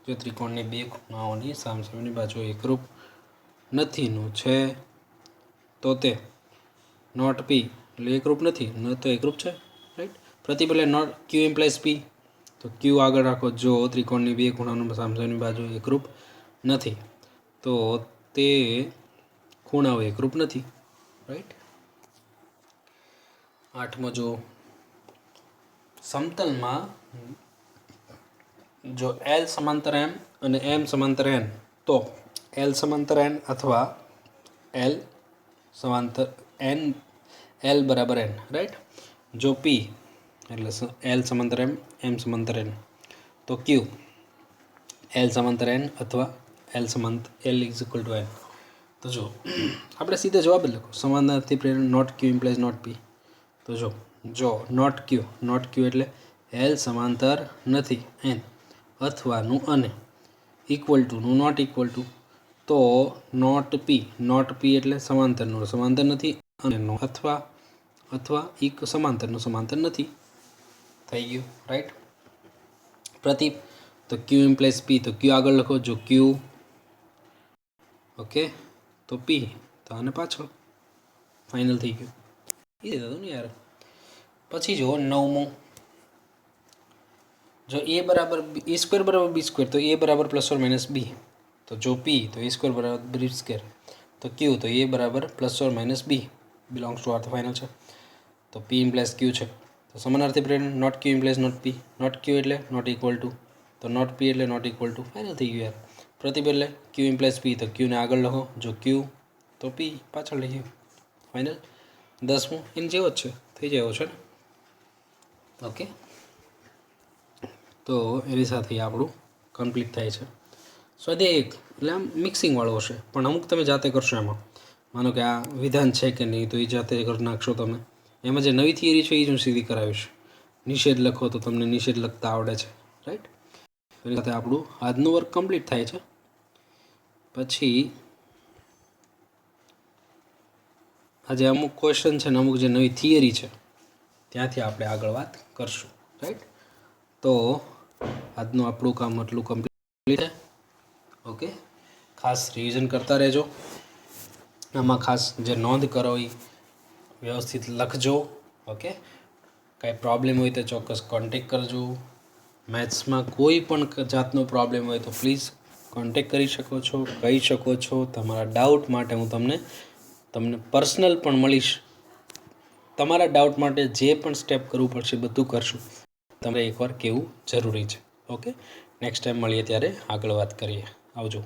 જો ત્રિકોણની બે ખૂણાઓની સામસામેની બાજુ એકરૂપ નથીનું છે, તો તે નોટ પી એટલે એકરૂપ નથી, ન તો એકરૂપ છે. રાઈટ. પ્રતિબળ નોટ ક્યુ ઇમ્પ્લાઇઝ પી. તો ક્યુ આગળ રાખો. જો ત્રિકોણની બે ખૂણાનું સામસામેની બાજુ એકરૂપ નથી, તો તે ખૂણાઓ એકરૂપ નથી. રાઈટ. 8મો જો સમતલમાં જો એલ સમાંતર એમ અને એમ સમાંતર એન, તો એલ સમાંતર એન અથવા એલ સમાંતર એન, એલ બરાબર એન. રાઈટ. જો પી એટલે એલ સમાંતર એમ સમાંતર એન, તો ક્યુ એલ સમાંતર એન અથવા એલ સમાંતર l is equal to n. તો જો આપણે સીધો જવાબ જ લખો. સમાનાર્થી પ્રેરણ not q implies not p. તો જો નોટ ક્યુ એટલે એલ સમાંતર નથી એન અથવાનું અને ઇક્વલ ટુનું નોટ ઇક્વલ ટુ, તો નોટ પી એટલે સમાંતરનું સમાંતર નથી અને અથવા સમાંતરનું સમાંતર નથી. થઈ ગયું. રાઈટ. પ્રતિપ તો ક્યુ ઇમ્પ્લાઇઝ પી. તો ક્યુ આગળ લખો. જો ક્યુ ઓકે તો પી તો આને પાછળ. ફાઇનલ થઈ ગયું. એ હતું ને યાર. પછી જો 9મો, જો એ બરાબર એ સ્ક્વેર બરાબર બી સ્ક્વેર, તો એ બરાબર પ્લસ ઓર માઇનસ બી. તો જો પી તો એ સ્ક્વેર બરાબર બી સ્ક્વેર, તો ક્યુ તો એ બરાબર plus or minus b belongs to R. તો ફાઇનલ છે. તો પી ઇમ્પ્લાઇઝ ક્યુ છે. તો સમાનાર્થી પ્રેરણ not q implies not p. Not q એટલે નોટ ઇક્વલ ટુ, તો નોટ પી એટલે નોટ ઇક્વલ ટુ. ફાઇનલ થઈ ગયું યાર. પ્રતિબળ એટલે ક્યુ ઇમ્પ્લાઇઝ પી. તો ક્યુને આગળ લખો. જો ક્યુ તો પી પાછળ લઈએ. ફાઇનલ. 10મો એની જેવો જ છે, થઈ જાય એવો છે ને. ઓકે. તો એની સાથે આપણું કમ્પ્લીટ થાય છે. સ્વાધ્યાય 1 એટલે આમ મિક્સિંગવાળો હશે, પણ અમુક તમે જાતે કરશો. એમાં માનો કે આ વિધાન છે કે નહીં, તો એ જાતે કરી નાખશો તમે. એમાં જે નવી થિયરી છે એ જ હું સીધી કરાવીશ. નિષેધ લખો તો તમને નિષેધ લખતા આવડે છે. રાઈટ. એની સાથે આપણું આજનું વર્ક કમ્પ્લીટ થાય છે. પછી આજે અમુક ક્વેશ્ચન છે ને અમુક જે નવી થિયરી છે ત્યાંથી આપણે આગળ વાત કરશું. રાઈટ. તો આજનું આપણું કામ એટલું કમ્પ્લીટ છે. ઓકે. ખાસ રિવિઝન કરતા રહેજો. આમાં ખાસ જે નોંધ કરો એ વ્યવસ્થિત લખજો. ઓકે. કાંઈ પ્રોબ્લેમ હોય તો ચોક્કસ કોન્ટેક કરજો. મેથ્સમાં કોઈ પણ જાતનો પ્રોબ્લેમ હોય તો પ્લીઝ કોન્ટેક કરી શકો છો, કહી શકો છો. તમારા ડાઉટ માટે હું તમને પર્સનલ પણ મળીશ. તમારા ડાઉટ માટે જે પણ સ્ટેપ કરવું પડશે બધું કરશું. તમારે એકવાર કહેવું જરૂરી છે. ઓકે. નેક્સ્ટ ટાઈમ મળીએ ત્યારે આગળ વાત કરીએ. આવજો.